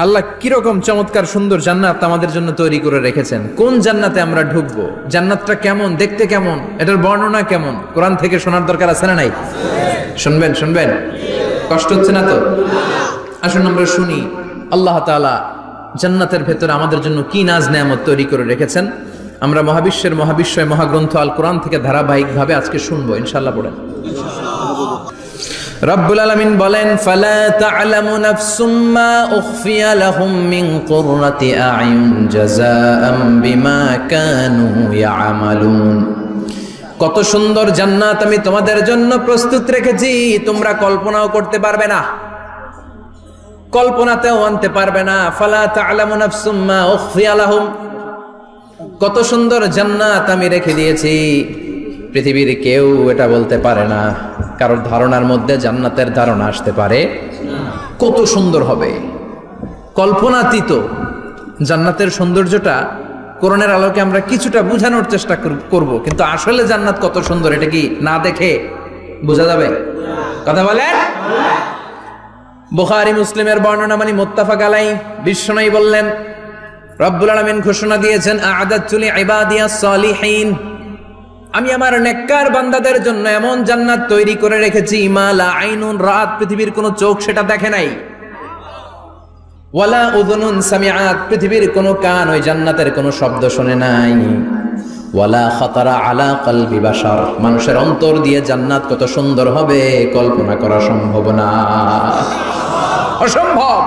আল্লাহ কিরকম চমৎকার সুন্দর জান্নাত আমাদের জন্য তৈরি করে রেখেছেন। কোন জান্নাতে আমরা ঢুকবো, জান্নাতটা কেমন, দেখতে কেমন, এটার বর্ণনা কেমন, কোরআন থেকে শোনার দরকার আছে না নাই? শুনবেন শুনবেন, কষ্ট হচ্ছে না তো? আসুন আমরা শুনি আল্লাহ তাআলা জান্নাতের ভেতরে আমাদের জন্য কি নাজ নেয়ামত তৈরি করে রেখেছেন। আমরা মহাবিশ্বয় মহাগ্রন্থ আল কোরআন থেকে ধারাবাহিকভাবে আজকে শুনবো ইনশাআল্লাহ। পড়েন। রব্বুল আলামিন বলেন, ফালা তা'লামু নাফসুম মা উখফিয়া লাহুম মিন কুররাতি আ'য়ুন জাযাআম বিমা কানু ইয়া'মালুন। কত সুন্দর জান্নাত আমি তোমাদের জন্য প্রস্তুত রেখেছি, তোমরা কল্পনাও করতে পারবে না, কল্পনাতেও আনতে পারবে না। ফালা তা'লামু নাফসুম মা উখফিয়া লাহুম, কত সুন্দর জান্নাত আমি রেখে দিয়েছি, পৃথিবীর কেউ এটা বলতে পারে না। কারোর ধারণার মধ্যে জান্নাতের ধারণা আসতে পারে কত সুন্দর হবে, কল্পনাতীত জান্নাতের সৌন্দর্যটা কোরআনের আলোকে আমরা কিছুটা বোঝানোর চেষ্টা করব, কিন্তু আসলে জান্নাত কত সুন্দর এটা কি না দেখে বোঝা যাবে? কথা বলেন। বুখারী মুসলিমের বর্ণনা মানে মুত্তাফাক আলাইহি, বিশ্বনবী বললেন, রব্বুল আলামিন ঘোষণা দিয়েছেন, আ'আদাতু লিইবাদিয়াস সালিহিন, আমি আমার নেককার বান্দাদের জন্য এমন জান্নাত তৈরি করে রেখেছি, মা লা আইনুন রাত, পৃথিবীর কোনো চোখ সেটা দেখে নাই, ওয়ালা উযুনুন সামিআত, পৃথিবীর কোনো কান ওই জান্নাতের কোনো শব্দ শুনে নাই, ওয়ালা খাতারা আলা কলবি বাশার, মানুষের অন্তর দিয়ে জান্নাত কত সুন্দর হবে কল্পনা করা সম্ভব না, অসম্ভব।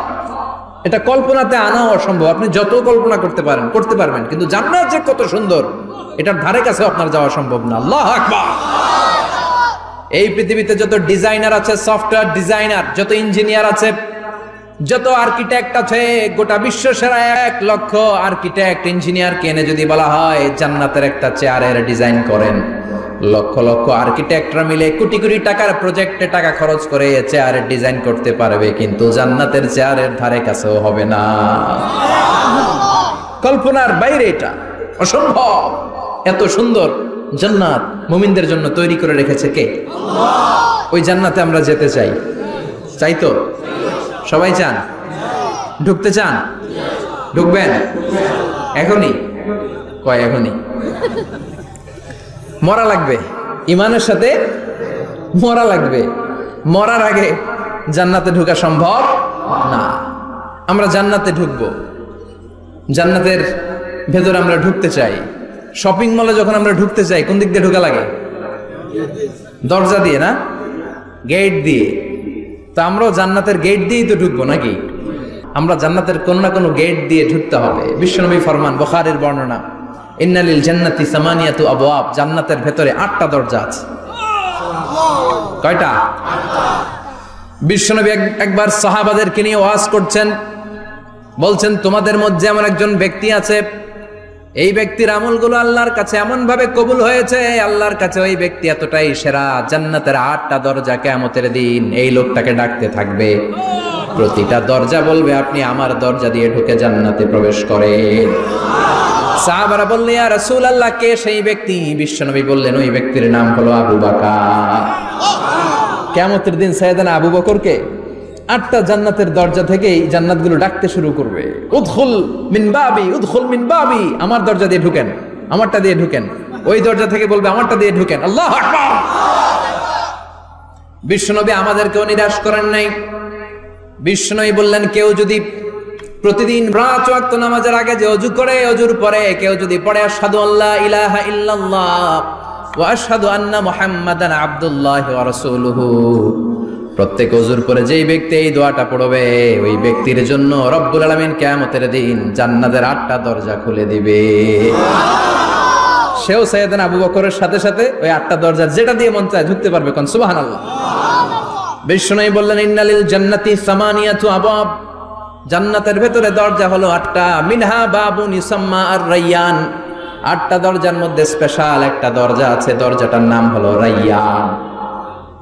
এটা কল্পনাতে আনা অসম্ভব। আপনি যত কল্পনা করতে পারবেন, কিন্তু জান্নাত যে কত সুন্দর এটার ধারে কাছে আপনার যাওয়া সম্ভব না। আল্লাহু আকবার। এই পৃথিবীতে যত ডিজাইনার আছে, সফটওয়্যার ডিজাইনার, যত ইঞ্জিনিয়ার আছে, যত আর্কিটেক্ট আছে, গোটা বিশ্ব সেরা 1 লক্ষ আর্কিটেক্ট ইঞ্জিনিয়ার কেনে যদি বলা হয় জান্নাতের একটা চেয়ারের ডিজাইন করেন, লক্ষ লক্ষ আর্কিটেক্টরা মিলে কোটি কোটি টাকার প্রজেক্টে টাকা খরচ করে চেয়ারের ডিজাইন করতে পারবে, কিন্তু জান্নাতের চেয়ারের ধারে কাছেও হবে না। কল্পনার বাইরে, এটা অসম্ভব। এত সুন্দর জান্নাত মুমিনদের জন্য তৈরি করে রেখেছে কে? আল্লাহ। ওই জান্নাতে আমরা যেতে চাই, চাই তো? সবাই চান? ঢুকতে চান? ঢুকবেন এখনই? কয় এখনই? মরা লাগবে, ইমানের সাথে মরা লাগবে। মরার আগে জান্নাতে ঢোকা সম্ভব না। আমরা জান্নাতে ঢুকবো, জান্নাতের ভেতরে আমরা ঢুকতে চাই। শপিং মলে যখন আমরা ঢুকতে চাই কোন দিক দিয়ে ঢোকা লাগে? দরজা দিয়ে না, গেট দিয়ে। তো আমরাও জান্নাতের গেট দিয়েই তো ঢুকবো নাকি? আমরা জান্নাতের কোন না কোনো গেট দিয়ে ঢুকতে হবে। বিশ্বনবী ফরমান, বুখারীর বর্ণনা, ইন্নালিল জান্নাতি সামানিয়াতু আবওয়াব, জান্নাতের ভেতরে 8টা দরজা আছে। কয়টা? বিশ্বনবী একবার সাহাবাদেরকে নিয়ে ওয়াজ করছেন, বলছেন, তোমাদের মধ্যে এমন একজন ব্যক্তি আছে, এই ব্যক্তির আমলগুলো আল্লাহর কাছে এমন ভাবে কবুল হয়েছে, আল্লাহর কাছে ওই ব্যক্তি এতটাই সেরা, জান্নাতের 8টা দরজা কিয়ামতের দিন এই লোকটাকে ডাকতে থাকবে। প্রতিটা দরজা বলবে, আপনি আমার দরজা দিয়ে ঢুকে জান্নাতে প্রবেশ করেন। সাহাবারা বললেন, ইয়া রাসূলুল্লাহ, কে সেই ব্যক্তি? বিশ্বনবী বললেন, ওই ব্যক্তির নাম হলো আবু বকর। কিয়ামতের দিন সাইয়েদনা আবু বকরকে 8টা জান্নাতের দরজা থেকেই জান্নাতগুলো ডাকতে শুরু করবে, উদখুল মিন বাবি, উদখুল মিন বাবি, আমার দরজা দিয়ে ঢুকেন, আমারটা দিয়ে ঢুকেন। ওই দরজা থেকে বলবে, আমারটা দিয়ে ঢুকেন। আল্লাহু আকবার। বিশ্বনবী আমাদেরকেও নিরাশ করেন নাই। বিশ্বনবী বললেন, কেউ যদি প্রতিদিন 5 ওয়াক্ত নামাজের আগে যে ওযু করে, ওযুর পরে কেউ যদি পড়ে আশহাদু আল্লা ইলাহা ইল্লাল্লাহ ওয়া আশহাদু আন্না মুহাম্মাদান আবদুল্লাহি ওয়া রাসূলুহু, প্রত্যেক ওযুর পরে যেই ব্যক্তি এই দোয়াটা পড়বে, ওই ব্যক্তির জন্য রব্বুল আলামিন কিয়ামতের দিন জান্নাতের 8টা দরজা খুলে দিবে। সেও সাইয়েদনা আবু বকরের সাথে সাথে ওই 8টা দরজা যেটা দিয়ে মন চায় ঢুকতে পারবে। কোন সুবহানাল্লাহ। বিশ্বনবী বললেন, ইন্নালিল জান্নাতি সামানিয়াতু আবওয়াব, জান্নাতের ভেতরে দরজা হলো 8টা, মিনহা বাবুন ইউসাম্মা আর-রায়্যান, 8টা দরজার মধ্যে স্পেশাল একটা দরজা আছে, দরজাটার নাম হলো রায়্যান।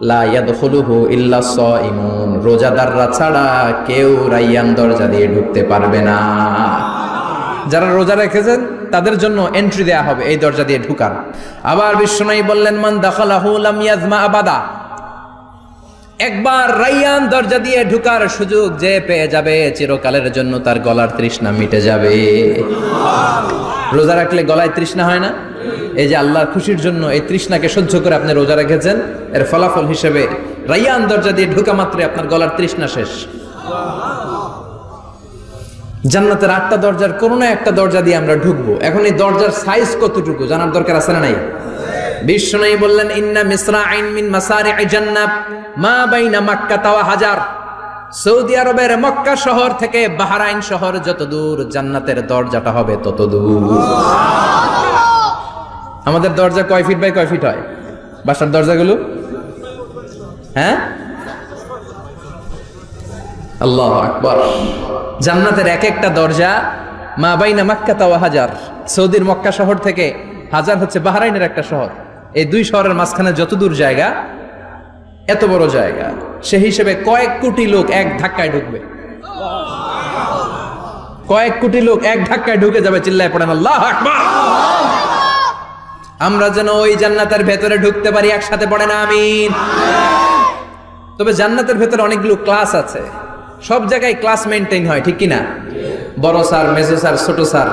লা ইয়াদখুলুহু ইল্লা সাইমুন, রোজাদাররা ছাড়া কেউ রায়্যান দরজা দিয়ে ঢুকতে পারবে না। যারা রোজা রেখেছেন তাদের জন্য এন্ট্রি দেয়া হবে এই দরজা দিয়ে ঢুকার। আবার বিশ্বনবী বললেন, মান দাখালাহু লাম ইয়াজমা আবাদা, একবার রাইয়ান দরজা দিয়ে ঢুকার সুযোগ যে পেয়ে যাবে চিরকালের জন্য তার গলার তৃষ্ণা মিটে যাবে। রোজা রাখলে গলায় তৃষ্ণা হয় না? এই যে আল্লাহর খুশির জন্য এই তৃষ্ণাকে সহ্য করে আপনি রোজা রেখেছেন, এর ফলাফল হিসেবে রাইয়ান দরজা দিয়ে ঢুকা মাত্রই আপনার গলার তৃষ্ণা শেষ। জান্নাতের 8টা দরজার কোন না একটা দরজা দিয়ে আমরা ঢুকবো। এখন এই দরজার সাইজ কতটুকু জানার দরকার আছে না নাই? বিশ্বনবী বললেন, ইন্না মিসরাইন মিন মাসারি'i জান্নাত মা বাইনা মাক্কা ওয়া হাজার। সৌদি আরবের মক্কা শহর থেকে বাহরাইন শহর যত দূর, জান্নাতের দরজাটা হবে তত দূর। আমাদের দরজা কয় ফিট বাই কয় ফিট হয় বাসার দরজাগুলো? হ্যাঁ, আল্লাহু আকবার। জান্নাতের এক একটা দরজা মা বাইনা মাক্কা ওয়া হাজার। সৌদির মক্কা শহর থেকে হাজার হচ্ছে বাহরাইনের একটা শহর। এই দুই শহরের মাঝখানে যত দূর জায়গা, এত বড় জায়গা, সে হিসেবে কয়েক কোটি লোক এক ধাক্কায় ঢুকবে। কয়েক কোটি লোক এক ধাক্কায় ঢুকে যাবে। চিল্লায় পড়েন আল্লাহু আকবার। আমরা যেন ওই জান্নাতের ভেতরে ঢুকতে পারি, একসাথে পড়েন আমিন। তবে জান্নাতের ভেতরে অনেকগুলো ক্লাস আছে, সব জায়গায় ক্লাস মেনটেন হয়, ঠিক কিনা? বড় স্যার, মেজো স্যার, ছোট স্যার,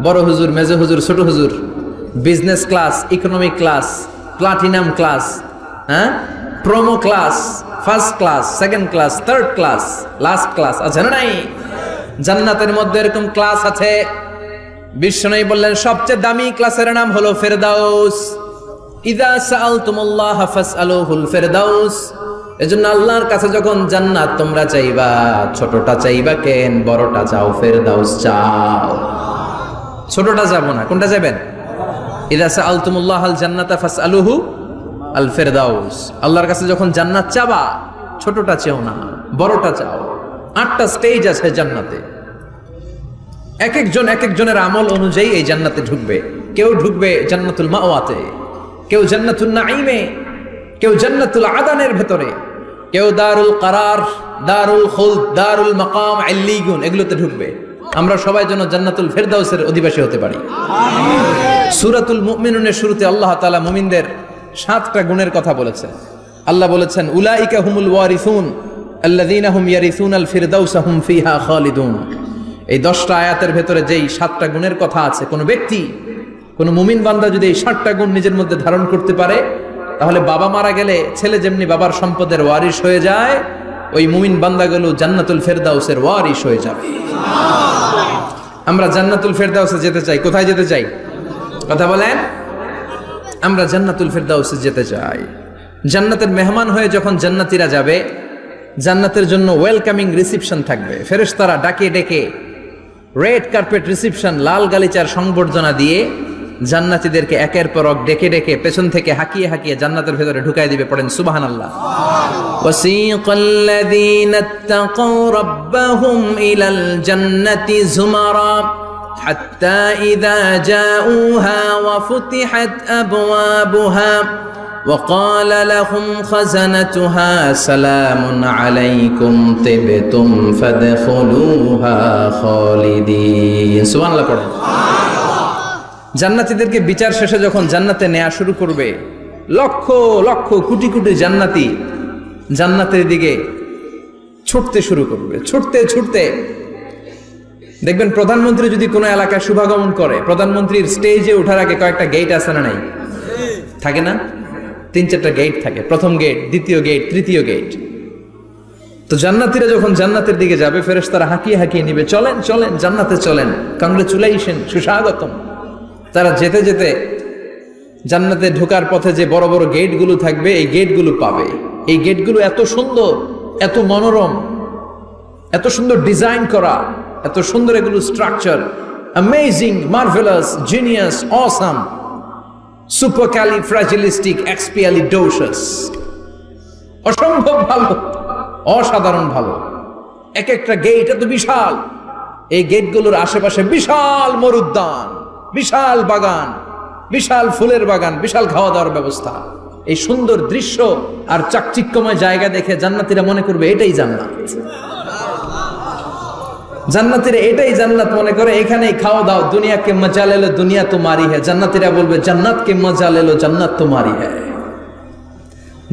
বড় হুজুর, মেজো হুজুর, ছোট হুজুর, business class, economic class, platinum class, হ্যাঁ, promo class, first class, second class, third class, last class আছে না নাই? জান্নাতের মধ্যে এরকম ক্লাস আছে। বিশ্বনবী বললেন সবচেয়ে দামি ক্লাসের নাম হলো ফেরদাউস। ইযা সাআলতুমুল্লাহ ফাসআলুহুল ফেরদাউস। এজন্য আল্লাহর কাছে যখন জান্নাত তোমরা চাইবা, ছোটটা চাইবা কেন, বড়টা চাও, ফেরদাউস চাও। ছোটটা যাবো না, কোনটা যাবেন? ইযা সাআলতুমুল্লাহাল জান্নাতা ফাসআলুহু আল ফেরদাউস। আল্লাহর কাছে যখন জান্নাত চাবা, ছোটটা চাও না, বড়টা চাও। 8টা স্টেজ আছে জান্নাতে। এক একজনের আমল অনুযায়ী এই জান্নাতে ঢুকবে। কেউ ঢুকবে জান্নাতুল মাওয়াতে, কেউ জান্নাতুল নাঈমে, কেউ জান্নাতুল আদানের ভেতরে, কেউ দারুল কারার, দারুল খুলদ, দারুল মাকাম, আল্লিগুন, এগুলোতে ঢুকবে। আমরা সবাই যেন জান্নাতুল ফেরদাউসের অধিবাসী হতে পারি। সূরাতুল মুমিনুনের শুরুতে আল্লাহ তাআলা মুমিনদের 7টা গুণের কথা বলেছেন। আল্লাহ বলেছেন, উলাইকা হুমুল ওয়ারিসুন আল্লাযীনা হুম ইয়ারিসুনাল ফিরদাউসা হুম ফিহা খালিদুন। এই 10টা আয়াতের ভেতরে যেই 7টা গুণের কথা আছে, কোন ব্যক্তি, কোন মুমিন বান্দা যদি এই 7টা গুণ নিজের মধ্যে ধারণ করতে পারে, তাহলে বাবা মারা গেলে ছেলে যেমনি বাবার সম্পদের ওয়ারিশ হয়ে যায়, ওই মুমিন বান্দাগুলো জান্নাতুল ফেরদাউসের ওয়ারিশ হয়ে যাবে। আমরা জান্নাতুল ফেরদাউসে যেতে চাই। কোথায় যেতে চাই? কথা বলেন। আমরা জান্নাতুল ফেরদাউসে যেতে চাই। জান্নাতের মেহমান হয়ে যখন জান্নাতীরা যাবে, জান্নাতের জন্য ওয়েলকামিং রিসিপশন থাকবে। ফেরেশতারা ডাকে ডেকে রেড কার্পেট রিসিপশন, লাল গালিচার সংবর্ধনা দিয়ে জান্নাতীদেরকে একের পর এক ডেকে ডেকে পেছন থেকে হাঁকিয়ে হাঁকিয়ে জান্নাতের ভেতরে ঢুকাই দিবে। পড়েন সুবহানাল্লাহ। ওয়াসিকাল্লাযীনা ইত্তাকাউ রাব্বাহুম ইলাল জান্নাতি যুমারা হাত্তা ইযা জাউহা ওয়া ফুতিহাত আবওয়াবুহা وقال لهم خزنتها سلام عليكم طبتم فادخلوها خالدين। সুবহানাল্লাহ পড়েন। জান্নাতীদেরকে বিচার শেষে যখন জান্নাতে নেওয়া শুরু করবে, লক্ষ লক্ষ কোটি কোটি জান্নাতি জান্নাতের দিকে ছুটতে শুরু করবে। ছুটতে ছুটতে দেখবেন প্রধানমন্ত্রী যদি কোনো এলাকায় শুভাগমন করে, প্রধানমন্ত্রীর স্টেজে ওঠার আগে কয়েকটা গেট আছে না নাই? থাকে না? 3-4টা গেট থাকে। প্রথম গেট, দ্বিতীয় গেট, তৃতীয় গেট। তো জান্নাতীরা যখন জান্নাতের দিকে যাবে, ফেরেশতারা হাঁকিয়ে হাঁকিয়ে নিবে, চলেন চলেন জান্নাতে চলেন, কংগ্রেচুলেশন, সুস্বাগতম। তারা যেতে যেতে জান্নাতে ঢোকার পথে যে বড় বড় গেটগুলো থাকবে, এই গেটগুলো পাবে। এই গেটগুলো এত সুন্দর, এত মনোরম, এত সুন্দর ডিজাইন করা, এত সুন্দর এগুলো structure, amazing, marvellous, genius, awesome, supercalifragilisticexpialidocious, অসম্ভব ভালো, অসাধারণ ভালো। এক একটা গেট এত বিশাল। এই গেটগুলোর আশেপাশে বিশাল মরুদ্যান, বিশাল বাগান, বিশাল ফুলের বাগান, বিশাল খাওয়া দাওয়ার ব্যবস্থা। এই সুন্দর দৃশ্য আর চাকচিক্যময় জায়গা দেখে জান্নাতীরা মনে করবে এটাই জান্নাত। জান্নাতীরা এটাই জান্নাত মনে করে, এখানেই খাওয়া দাও। দুনিয়া কে মজা লে লো, দুনিয়া তোমারি হ্যায়। জান্নাতীরা বলবে জান্নাত কে মজা লে লো, জান্নাত তোমারি হ্যায়।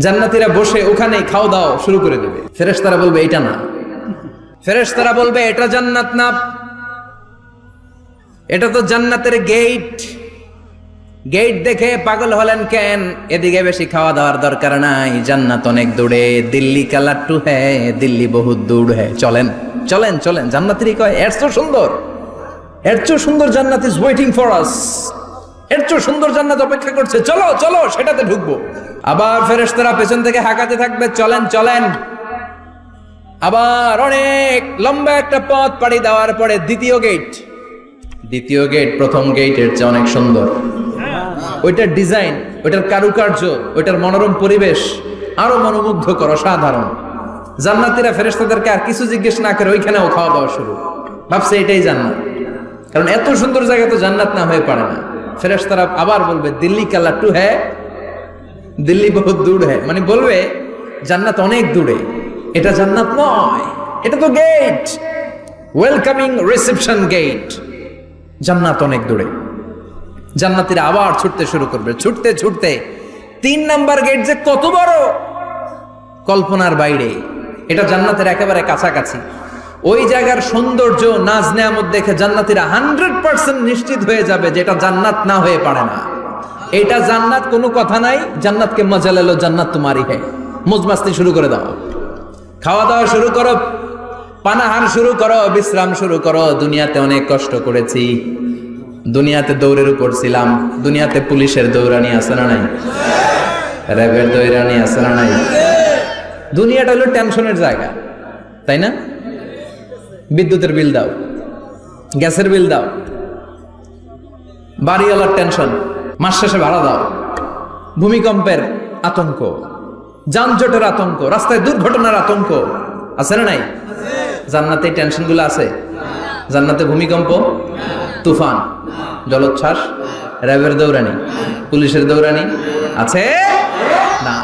জান্নাতীরা বসে ওখানেই খাওয়া দাওয়া শুরু করে দেবে। ফেরেশতারা বলবে এটা না, ফেরেশতারা বলবে এটা জান্নাত না, এটা তো জান্নাতের গেট। গেট দেখে পাগল হলেন কেন? এদিকে বেশি খাওয়া দাওয়ার দরকার নাই, জান্নাত অনেক দূরে। দিল্লি কা লাট্টু হ্যায়, দিল্লি বহুত দূর হ্যায়। চলেন চলেন চলেন। জান্নাতেরই কয় এর চেয়ে সুন্দর, এর চেয়ে সুন্দর জান্নাত ইজ ওয়েটিং ফর আস, এর চেয়ে সুন্দর জান্নাত অপেক্ষা করছে, চলো চলো সেটাতে ঢুকবো। আবার ফেরেশতারা পেছন থেকে হাঁকাতে থাকবে, চলেন চলেন। আবার অনেক লম্বা একটা পথ পাড়ি দেওয়ার পরে দ্বিতীয় গেট, দ্বিতীয় গেট প্রথম গেটের চেয়ে অনেক সুন্দর। ওইটার ডিজাইন, ওইটার কারুকার্য, ওইটার মনোরম পরিবেশ আরো মনোমুগ্ধকর, অসাধারণ। জান্নাতীরা ফেরেশতাদেরকে আর কিছু জিজ্ঞেস না করে ওইখানেও খাওয়া দাওয়া শুরু। ভাবছে এটাই জান্নাত, কারণ এত সুন্দর জায়গা তো জান্নাত না হয়ে পারে না। ফেরেশতারা আবার বলবে দিল্লি কা লাট্টু হ্যায়, দিল্লি বহুত দূর হ্যায়, মানে বলবে জান্নাত অনেক দূরে, এটা জান্নাত নয়, এটা তো গেট, ওয়েলকামিং রিসেপশন গেট, জান্নাত অনেক দূরে। জান্নাতীরা আবার ছুটতে শুরু করবে, ছুটতে ছুটতে 3 নাম্বার গেট যে কত বড়, কল্পনার বাইরে। এটা জান্নাতের একেবারে কাছাকাছি। ওই জায়গার সৌন্দর্য, নাজ নেয়ামত দেখে জান্নাতীরা 100% নিশ্চিত হয়ে যাবে যে এটা জান্নাত না হয়ে পারে না, এটা জান্নাত, কোনো কথা নাই। জান্নাতকে মজা লেলো, জান্নাত তোমারই হ্যায়। মজমাস্তি শুরু করে দাও, খাওয়া দাওয়া শুরু করো, পানাহার শুরু করো, বিশ্রাম শুরু করো। দুনিয়াতে অনেক কষ্ট করেছি, দুনিয়াতে দৌড়ের উপর ছিলাম, দুনিয়াতে পুলিশের দৌড়ানি আছে না নাই, র্যাবের দৌড়ানি আছে না নাই। দুনিয়াটা হলো টেনশনের জায়গা, তাই না? বিদ্যুতের বিল দাও, গ্যাসের বিল দাও, বাড়িওয়ালার টেনশন, মাস শেষে ভাড়া দাও, ভূমিকম্পের আতঙ্ক, যানজটের আতঙ্ক, রাস্তায় দুর্ঘটনার আতঙ্ক আছে না নাই? জান্নাতে এই টেনশনগুলো আছে? জান্নাতে ভূমিকম্প, তুফান, জলোচ্ছ্বাস, র্যাবের দৌড়ানি, পুলিশের দৌড়ানি আছে না।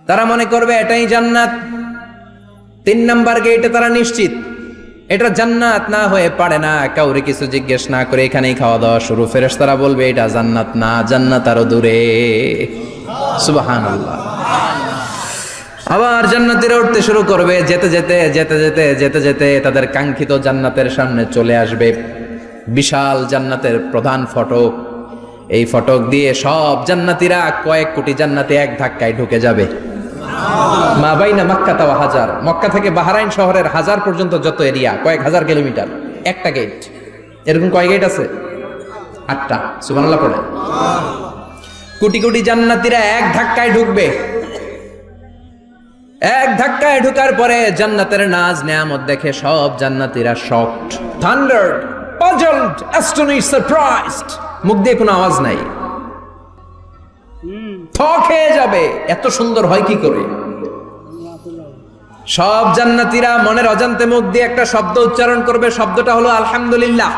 তারা মনে করবে এটাই জান্নাত। 3 নাম্বার গেটে তারা নিশ্চিত এটা জান্নাত না হয়ে পারে না। কাউরে কিছু জিজ্ঞেস না করে এখানেই খাওয়া দাওয়া শুরু। ফেরেশতারা বলবে এটা জান্নাত না, জান্নাত আরো দূরে। সুবহানাল্লাহ। আবার জান্নাতীরা উঠতে শুরু করবে, যেতে যেতে যেতে যেতে যেতে যেতে তাদের কাঙ্ক্ষিত জান্নাতের সামনে চলে আসবে। বিশাল জান্নাতের প্রধান ফটক, এই ফটক দিয়ে সব জান্নাতীরা, কয়েক কোটি জান্নাতি এক ধাক্কায় ঢুকে যাবে। মা বাইনা মক্কা ওয়া হাজার, মক্কা থেকে বাহরাইন শহরের হাজার পর্যন্ত যত এরিয়া, কয়েক হাজার কিলোমিটার, একটা গেট। এরকম কয় গেট আছে? 8টা। সুবহানাল্লাহ পড়ে। কোটি কোটি জান্নাতীরা এক ধাক্কায় ঢুকবে। এক ধাক্কায় ঢুকার পরে জান্নাতের নাজ নেয়ামত দেখে সব জান্নাতীরা শকড, থান্ডার্ড, পাজলড, অ্যাস্টনিশড, সারপ্রাইজড। মুখ দিয়ে কোনো আওয়াজ নাই, থক হয়ে যাবে, এত সুন্দর হয় কি করে। সব জান্নাতীরা মনের অজান্তে মুখ দিয়ে একটা শব্দ উচ্চারণ করবে, শব্দটা হলো আলহামদুলিল্লাহ।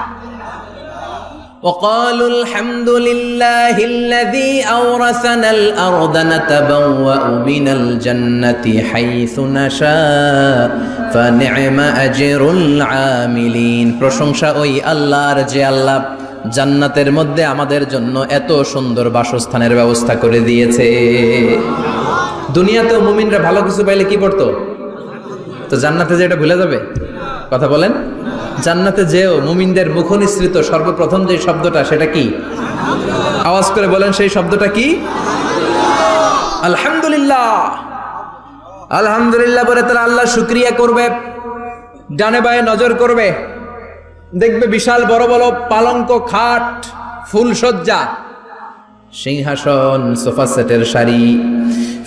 وقالوا الحمد لله الذي أورثنا الأرض نتبوأ من الجنة حيث نشاء فنعم أجر العاملين। প্রশংসা ওই আল্লাহর যে আল্লাহ জান্নাতের মধ্যে আমাদের জন্য এত সুন্দর বাসস্থানের ব্যবস্থা করে দিয়েছে। দুনিয়াতেও মুমিনরা ভালো কিছু পাইলে কি করতো? তো জান্নাতে যে এটা ভুলে যাবে? কথা বলেন। জান্নাতে যেও মুমিনদের মুখ নিঃসৃত সর্বপ্রথম যে শব্দটা, সেটা কি? আওয়াজ করে বলেন, সেই শব্দটা কি? আলহামদুলিল্লাহ। আলহামদুলিল্লাহ বলে তারা আল্লাহ শুকরিয়া করবে, ডানে বায়ে নজর করবে, দেখবে বিশাল বড় বড় পালঙ্ক, খাট, ফুলসজ্জা, সিংহাসন, সোফা সেটের সারি।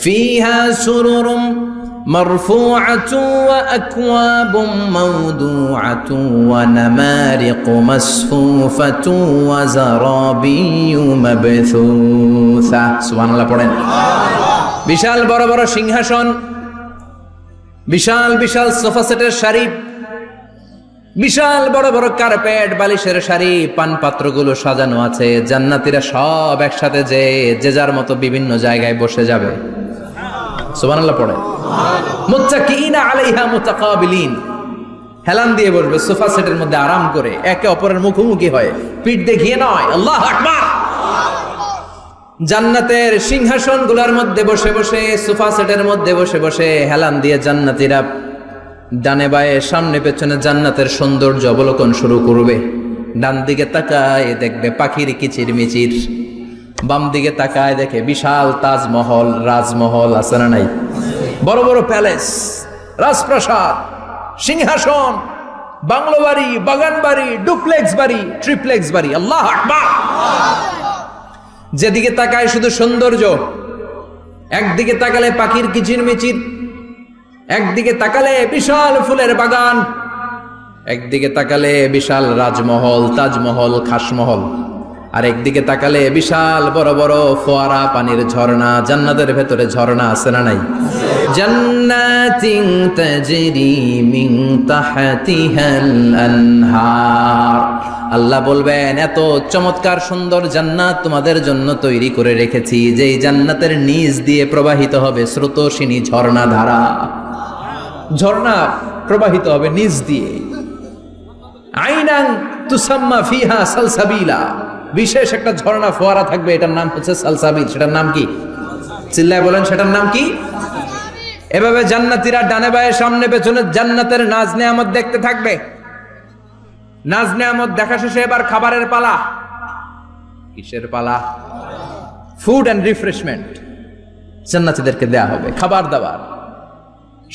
ফিহা সুরুরুম মারফুআতুন ওয়া আকওয়াবুম মাওদুআতুন ওয়া নামারিকু মাসফুফাতুন ওয়া যারাবিয়্যু মাবথুসা। সুবহানাল্লাহ পড়েন। বিশাল বড় বড় সিংহাসন, বিশাল বিশাল সোফা সেটের সারি, বিশাল বড় বড় কার্পেট, বালিশের সারি, পানপাত্রগুলো সাজানো আছে। জান্নাতীরা সব একসাথে যে যার মতো বিভিন্ন জায়গায় বসে যাবে। সুবহানাল্লাহ পড়ে। মুত্তাকিইনা আলাইহা মুতাকাবিলিন, হেলান দিয়ে বসবে সোফা সেটের মধ্যে আরাম করে, একে অপরের মুখোমুখি হয়, পিঠ দেখিয়ে নয়। আল্লাহু আকবার। জান্নাতের সিংহাসন গুলার মধ্যে বসে বসে, সোফা সেটের মধ্যে বসে বসে হেলান দিয়ে জান্নাতীরা ডানে বায়ে সামনে পেছনে জান্নাতের সৌন্দর্য অবলোকন শুরু করবে। ডান দিকে তাকায় দেখবে পাখির কিচির মিচির, বাম দিকে তাকায় দেখে বিশাল তাজমহল, রাজমহল আছে না নাই, বড় বড় প্যালেস, রাজপ্রাসাদ, সিংহাসন, বাংলো বাড়ি, বাগান বাড়ি, ডুপ্লেক্স বাড়ি, ট্রিপ্লেক্স বাড়ি। আল্লাহু আকবার। যেদিকে তাকায় শুধু সৌন্দর্য, একদিকে তাকালে পাখির কিচির মিচির, একদিকে তাকালে বিশাল ফুলের বাগান, একদিকে তাকালে বিশাল রাজমহল, তাজমহল, খাসমহল, আর একদিকে তাকালে বিশাল বড় বড় ফোয়ারা, পানির ঝর্ণা। জান্নাতের ভেতরে ঝর্ণা আছে না নাই? জান্নাতিন তাজরি মিন তাহতিহাল আনহার। আল্লাহ বলবেন, এত চমৎকার সুন্দর জান্নাত তোমাদের জন্য তৈরি করে রেখেছি, যেই জান্নাতের নিচ দিয়ে প্রবাহিত হবে স্রোতস্বিনী ঝর্ণা ধারা। ঝর্ণা প্রবাহিত হবে নিচ দিয়ে। আইনান তুসাম্মা ফিহা সালসাবিলা, বিশেষ একটা ঝর্ণা ফোয়ারা থাকবে, এটার নাম হচ্ছে সালসাবিল। সেটার নাম কি? চিল্লায় বলেন, সেটার নাম কি? এভাবে জান্নাতীরা ডানে বায়ে সামনে পেছনে জান্নাতের নাজ নেয়ামত দেখতে থাকবে। নাজ নেয়ামত দেখা শেষে এবার খাবারের পালা। কিসের পালা? ফুড অ্যান্ড রিফ্রেশমেন্ট জান্নাতীদেরকে দেয়া হবে, খাবার দাবার।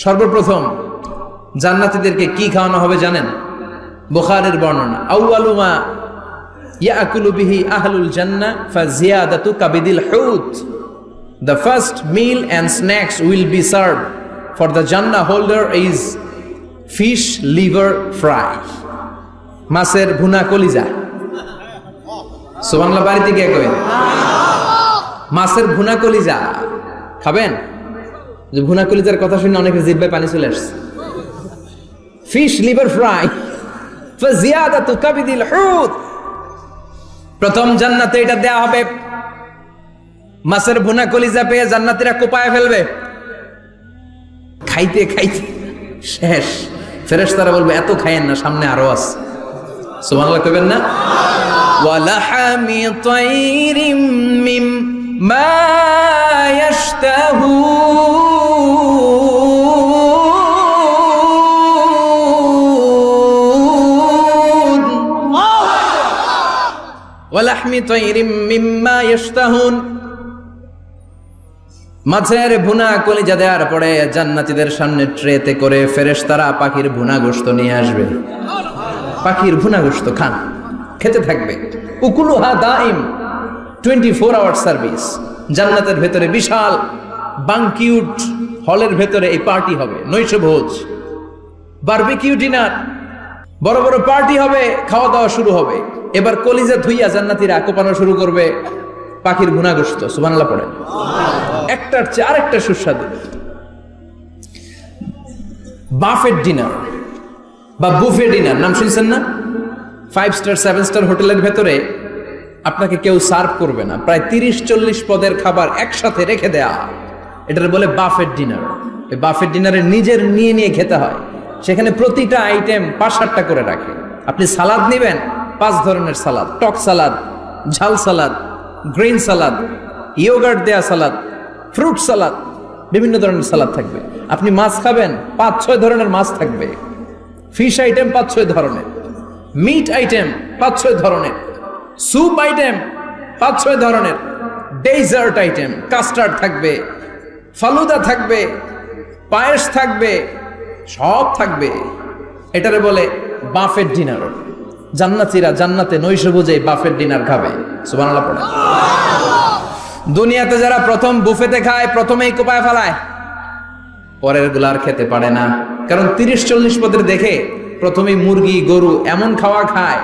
সর্বপ্রথম জান্নাতীদেরকে কি খাওয়ানো হবে জানেন? বুখারীর বর্ণনা, আউয়ালু মা ইয়াকুলু বিহি আহলুল জান্নাহ ফাজিয়াদাতু কাবিদিল হুত। The first meal and snacks will be served for the Jannah holder is fish liver fry, মাছের ভুনা কলিজা। সুবহানাল্লাহ, বাড়িতে গিয়ে কইবেন মাছের ভুনা কলিজা খাবেন। যে ভুনা কলিজার কথা শুনে অনেকের জিহ্বায় পানি চলে আসছে। ফিশ লিভার ফ্রাই ফাজিয়াদাতু কাবিদিল হুত, প্রথম জান্নাতে এটা দেয়া হবে। মাছের ভুনা কলিজা পেয়ে জান্নাতীরা কোপায় ফেলবে, খাইতে খাইতে শেষ। ফেরেশতারা বলবে, এত খাইয়েন না, সামনে আরো আছে। সুবহানাল্লাহ কইবেন না? ওয়ালাহামি তাইরিম মিম্মা ইয়াশতাহুন, ওয়ালাহমি তাইরিম মিম্মা ইয়াশতাহুন। মাছের ভুনা কলিজা দেওয়ার পরে জান্নাতীদের সামনে ট্রেতে করে ফেরেশতারা পাখির ভুনা গোশত নিয়ে আসবে। পাখির ভুনা গোশত খান, খেতে থাকবে। উকুলুহা দাইম, 24 আওয়ার সার্ভিস। জান্নাতের ভেতরে বিশাল বানকিউট হলের ভেতরে এই পার্টি হবে, নৈশভোজ, বারবিকিউ ডিনার, বড় বড় পার্টি হবে, খাওয়া দাওয়া শুরু হবে। এবার কলিজা ধুইয়া জান্নাতীরা কোপানো শুরু করবে পাখির ভুনা গোশত। সুবহানাল্লাহ পড়ে। একটার চেয়ে আরেকটা সুস্বাদু। বাফেট ডিনার বা বুফে ডিনার নাম শুনছেন না? 5 স্টার 7 স্টার হোটেলের ভেতরে আপনাকে কেউ সার্ভ করবে না, প্রায় 30-40 পদের খাবার একসাথে রেখে দেয়া, এটার বলে বাফেট ডিনার। এই বাফেট ডিনারে নিজের নিয়ে নিয়ে খেতে হয়। সেখানে প্রতিটা আইটেম 5-7টা করে রাখে। আপনি সালাদ নেবেন, 5 ধরনের সালাদ, টক সালাদ, ঝাল সালাদ, গ্রিন সালাদ, ইয়োগার্ট দেয়া সালাদ, ফ্রুট সালাদ, বিভিন্ন ধরনের সালাদ থাকবে। আপনি মাছ খাবেন, 5-6 ধরনের মাছ থাকবে। ফিশ আইটেম 5-6 ধরনের, মিট আইটেম 5-6 ধরনের, স্যুপ আইটেম 5-6 ধরনের, ডেজার্ট আইটেম, কাস্টার্ড থাকবে, ফালুদা থাকবে, পায়েস থাকবে, সব থাকবে। এটারে বলে বাফেট ডিনার। জান্নাতীরা জান্নাতে নৈশভোজে বাফেট ডিনার খাবে। সুবহানাল্লাহ পড়ে। দুনিয়াতে যারা প্রথম বুফেতে খায়, প্রথমেই কোপায় ফেলায়, পরের গুলার খেতে পারে না। কারণ 30-40 পদের দেখে প্রথমেই মুরগি, গরু এমন খাওয়া খায়,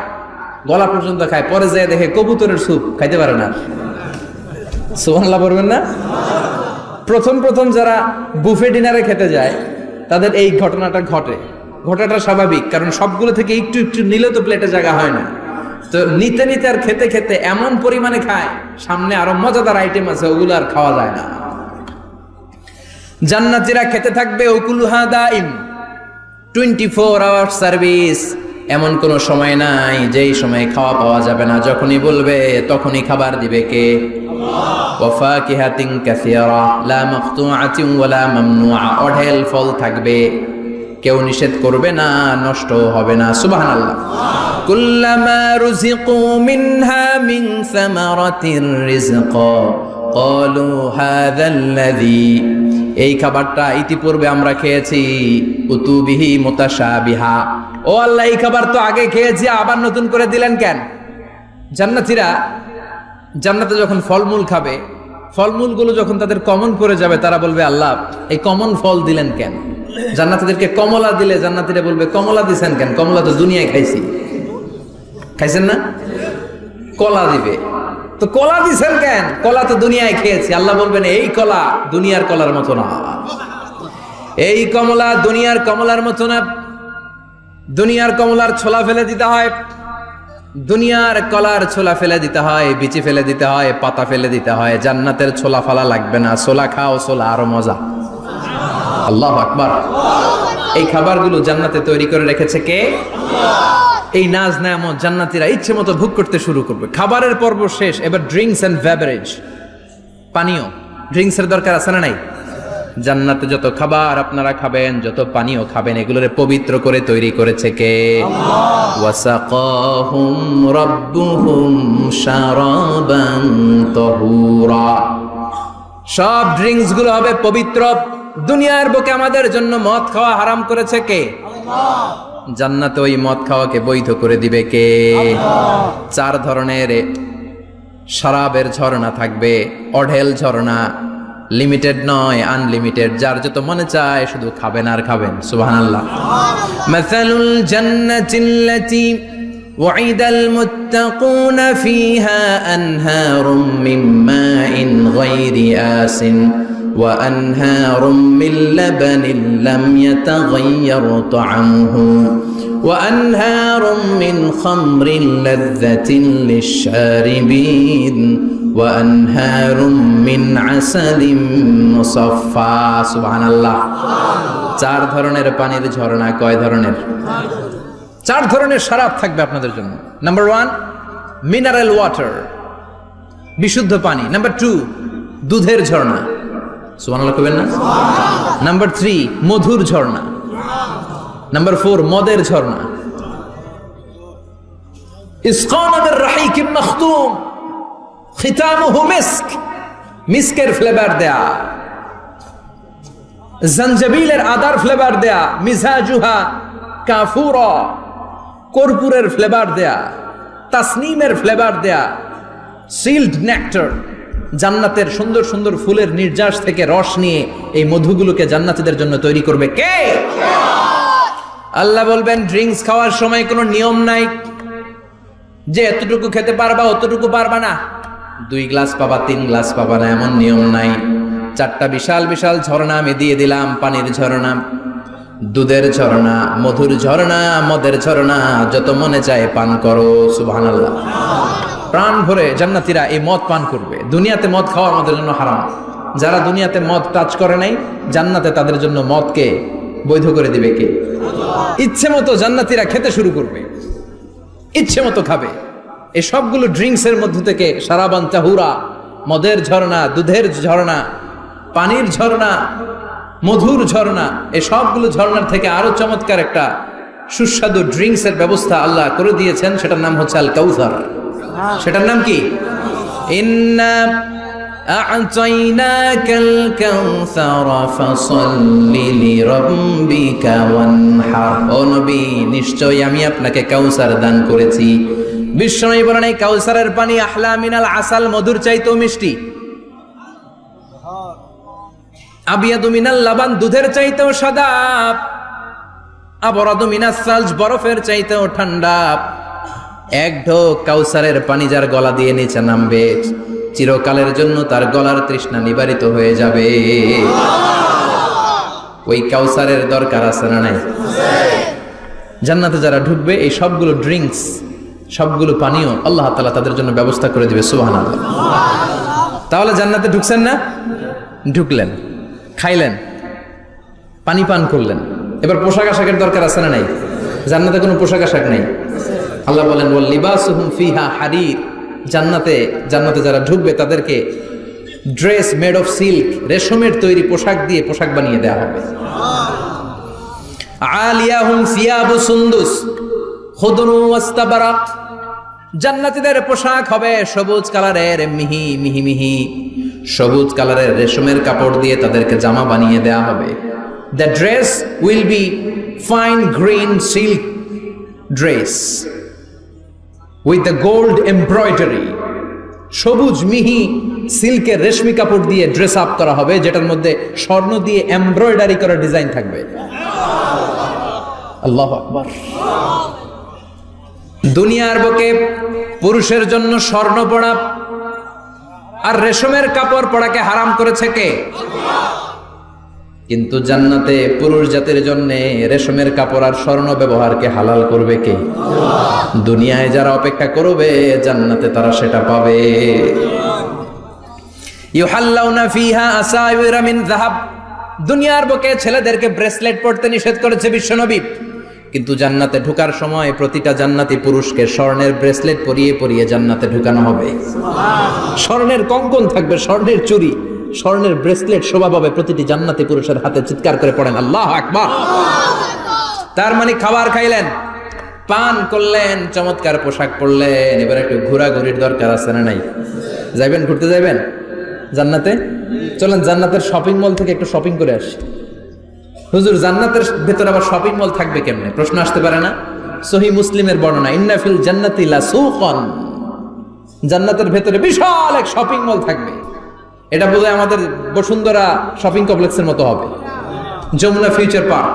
গলা পর্যন্ত খায়, পরে যায় দেখে কবুতরের স্যুপ খাইতে পারে না। সুবহানাল্লাহ বলবেন না? প্রথম প্রথম যারা বুফে ডিনারে খেতে যায় তাদের এই ঘটনাটা ঘটে। ঘটাটা স্বাভাবিক, কারণ সবগুলো থেকে একটু একটু নিলে তো প্লেটে জায়গা হয় না। তো নিতে নিতে আর খেতে খেতে এমন পরিমাণে খায়, সামনে আরো মজাদার আইটেম আছে, ওগুলো আর খাওয়া যায় না। জান্নাতীরা খেতে থাকবে উকুলুহা দাইম, 24 আওয়ার সার্ভিস। এমন কোনো সময় নাই যেই সময় খাওয়া পাওয়া যাবে না। যখনই বলবে তখনই খাবার দিবে কে? ওয়া ফাকিহাতিন কাসীরা লা মাকতুআতিন ওয়ালা মামনুআ, অঢেল ফল থাকবে, কেউ নিষেধ করবে না, নষ্ট হবে না। সুবহানাল্লাহ। কুল্লামা রুজিকু মিনহা মিন সামারাতির রিজকা ক্বালু হাযাল্লাযী, এই খাবারটা ইতিপূর্বে আমরা খেয়েছি, উতুবিহি মুতাশাবিহা, ও আল্লাহ এই খাবার তো আগে খেয়েছি, আবার নতুন করে দিলেন কেন? জান্নাতীরা জান্নাতে যখন ফলমূল খাবে, ফলমূলগুলো যখন তাদের কমন পড়ে যাবে, তারা বলবে আল্লাহ এই কমন ফল দিলেন কেন? জান্নাতীদেরকে কমলা দিলে জান্নাতীরা বলবে কমলা দিছেন কেন? কমলা তো দুনিয়ায় খাইছি। খাইছেন না? কলা দিবে, তো কলা দিছেন কেন? কলা তো দুনিয়ায় খেয়েছি। আল্লাহ বলবেন এই কলা দুনিয়ার কলার মতো না, এই কমলা দুনিয়ার কমলার মতো না। দুনিয়ার কমলার ছোলা ফেলে দিতে হয়, দুনিয়ার কলার ছোলা ফেলে দিতে হয়, বিচি ফেলে দিতে হয়, পাতা ফেলে দিতে হয়। জান্নাতের ছোলা ফালা লাগবে না, ছোলা খাও, ছোলা আরো মজা। আল্লাহু আকবার। এই খাবারগুলো জান্নাতে তৈরি করে রেখেছে কে? এই নাজ নেয়ামত জান্নাতীরা ইচ্ছে মতো ভোগ করতে শুরু করবে। খাবারের পর্ব শেষ, এবার ড্রিঙ্কস এন্ড বেভারেজ, পানীয়। ড্রিঙ্কসের দরকার আছে না নাই? জান্নাতে যত খাবার আপনারা খাবেন, যত পানীয় খাবেন, এগুলোরে পবিত্র করে তৈরি করেছে কে? ওয়াসাকাহুম রাব্বুহুম শারাবান তাহুরা। সব ড্রিঙ্কস গুলো হবে পবিত্র। দুনিয়ার বুকে আমাদের জন্য মদ খাওয়া হারাম করেছে কে? আল্লাহ। জান্নাতে ওই মদ খাওয়াকে বৈধ করে দিবে কে? আল্লাহ। 4 ধরনের শরাবের ঝর্ণা থাকবে, অঢেল ঝর্ণা, লিমিটেড নয়, আনলিমিটেড। যার যত মনে চায় শুধু খাবেন আর খাবেন। সুবহানাল্লাহ। মাসালুল জান্নাতিল্লাতী ওয়াইদাল মুত্তাকুনা ফিহা আনহারুম মিন মাইন গায়রি আসিন ওয়া আনহারুম মিন লাবানিন লাম ইয়াতাগায়্যার তা'আমুহু ওয়া আনহারুম মিন খামরিন লাযযাতিন লিশ-শারিবিন ওয়া আনহারুম মিন আসালিম মুসাফফা। সুবহানাল্লাহ। 4 ধরনের পানির ঝর্ণা। কয় ধরনের? 4 ধরনের শরাব থাকবে আপনাদের জন্য। নাম্বার 1 মিনারেল ওয়াটার, বিশুদ্ধ পানি। নাম্বার 2 দুধের ঝর্ণা। সুবহানাল্লাহ কইবেন না? নাম্বার 3 মধুর ঝর্ণা। নাম্বার 4 মদের ঝর্ণা। ইসকানা বির রাহিকিম মাখতুম খিতামুহু মিস্ক, মিস্কের ফ্লেভার দেয়া, জঞ্জাবিলের আদার ফ্লেভার দেয়া, মিজাজুহা কাফুরা, কর্পূরের ফ্লেভার দেয়া, তাসনিমের ফ্লেভার দেয়া, সিল্ড নেক্টার। জান্নাতের সুন্দর সুন্দর ফুলের নির্যাস থেকে রস নিয়ে এই মধুগুলোকে জান্নাতীদের জন্য তৈরি করবে কে? আল্লাহ বলবেন ড্রিঙ্কস খাওয়ার সময় কোনো নিয়ম নাই যে এতটুকু খেতে পারবা অতটুকু পারবা না, 2 গ্লাস পাবা 3 গ্লাস পাবা না, এমন নিয়ম নাই। 4টা বিশাল বিশাল ঝর্ণা আমি দিয়ে দিলাম। পানির ঝর্ণা, দুধের ঝর্ণা, মধুর ঝর্ণা, মদের ঝর্ণা, যত মনে চায় পান করো। সুবহানাল্লাহ। প্রাণ ভরে জান্নাতীরা এই মদ পান করবে। দুনিয়াতে মদ খাওয়া আমাদের জন্য হারাম। যারা দুনিয়াতে মদ টাচ করে নাই, জান্নাতে তাদের জন্য মদকে বৈধ করে দিবে কে? ইচ্ছে মতো জান্নাতীরা খেতে শুরু করবে, ইচ্ছে মতো খাবে। এই সবগুলো ড্রিঙ্কসের মধ্য থেকে শারাবান তাহুরা, মদের ঝর্ণা, দুধের ঝর্ণা, পানির ঝর্ণা, মধুর ঝর্ণা, এই সবগুলো ঝর্ণার থেকে আরো চমৎকার একটা সুস্বাদু ড্রিঙ্কসের ব্যবস্থা আল্লাহ করে দিয়েছেন। সেটার নাম হচ্ছে আল কাউসার। সেটার নাম কি? ইন্না আ'তাইনাকাল কাউসার ফাসাল্লি লিরাব্বিকা ওয়ানহার। ও নবী, নিশ্চয়ই আমি আপনাকে কাউসার দান করেছি। বিশ্বনবী বলেন এই কাউসারের পানি আহলা মিনাল আসাল, মধুর চাইতেও মিষ্টি। আবিয়াদু মিনাল লাবান, দুধের চাইতেও সাদা। আবরাদু মিনাস সালজ, বরফের চাইতেও ঠান্ডা। এক ঢোক কাউসারের পানি যার গলা দিয়ে নিচে নামবে, চিরকালের জন্য তার গলার তৃষ্ণা নিবারিত হয়ে যাবে। ওই কাউসারের দরকার আছে না নাই? জান্নাতে যারা ঢুকবে এই সবগুলো ড্রিঙ্কস, সবগুলো পানীয় আল্লাহ তাআলা তাদের জন্য ব্যবস্থা করে দিবে। সুবহানাল্লাহ। তাহলে জান্নাতে ঢুকছেন না? ঢুকলেন, খাইলেন, পানি পান করলেন, এবার পোশাক আশাকের দরকার আছে না নাই? জান্নাতে কোনো পোশাক আশাক নেই। আল্লাহ বলেন ওয়াল লিবাসুহুম ফিহা হারির, জান্নাতে যারা ঢুকবে তাদেরকে ড্রেস মেড অফ সিল্ক, রেশমের তৈরি পোশাক দিয়ে পোশাক বানিয়ে দেওয়া হবে। আলিয়াহুম সিয়াবু সুন্দুস খুদরু ওয়াস্তাবারাক, জান্নাতীদের পোশাক হবে সবুজ কালারের, মিহি মিহি মিহি সবুজ কালারের রেশমের কাপড় দিয়ে তাদেরকে জামা বানিয়ে দেওয়া হবে। The dress will be fine green silk dress with the gold embroidery, সবুজ মিহি সিল্কের রেশমি কাপড় দিয়ে ড্রেস আপ করা হবে, যেটার মধ্যে স্বর্ণ দিয়ে এমব্রয়ডারি করা ডিজাইন থাকবে। আল্লাহু আকবার। দুনিয়ার বুকে পুরুষের জন্য স্বর্ণ পরা আর রেশমের কাপড় পরাকে হারাম করেছে কে? কিন্তু জান্নাতে পুরুষ জাতির জন্য রেশমের কাপড় আর স্বর্ণ ব্যবহারকে হালাল করবে কে? দুনিয়ায় যারা অপেক্ষা করবে জান্নাতে তারা সেটা পাবে। ইউহাল্লাউনা ফিহা আসাইরা মিন যাহাব, দুনিয়ার বুকে ছেলেদেরকে ব্রেসলেট পরতে নিষেধ করেছে বিশ্বনবী, কিন্তু জান্নাতে ঢোকার সময় প্রতিটা জান্নাতি পুরুষকে স্বর্ণের ব্রেসলেট পরিয়ে পরিয়ে জান্নাতে ঢুকানো হবে। স্বর্ণের কঙ্কন থাকবে, স্বর্ণের চুড়ি, স্বর্ণের ব্রেসলেট শোভা পাবে প্রতিটি জান্নাতি পুরুষের হাতে। চিৎকার করে পড়েন আল্লাহু আকবার। তার মানে খাবার খাইলেন, পান করলেন, চমৎকার পোশাক পরলেন, এবার একটু ঘোরাঘুরির দরকার আছে না নাই? যাইবেন, ঘুরতে যাইবেন জান্নাতে? চলেন জান্নাতের শপিং মল থেকে একটু শপিং করে আসি। হুজুর জান্নাতের ভেতরে আবার শপিং মল থাকবে কেমনে? প্রশ্ন আসতে পারে না? সহিহ মুসলিমের বর্ণনা, ইন্না ফিল জান্নাতি লাসুকান, জান্নাতের ভেতরে বিশাল এক শপিং মল থাকবে। এটা বোধহয় আমাদের বসুন্ধরা শপিং কমপ্লেক্সের মতো হবে, যমুনা ফিউচার পার্ক।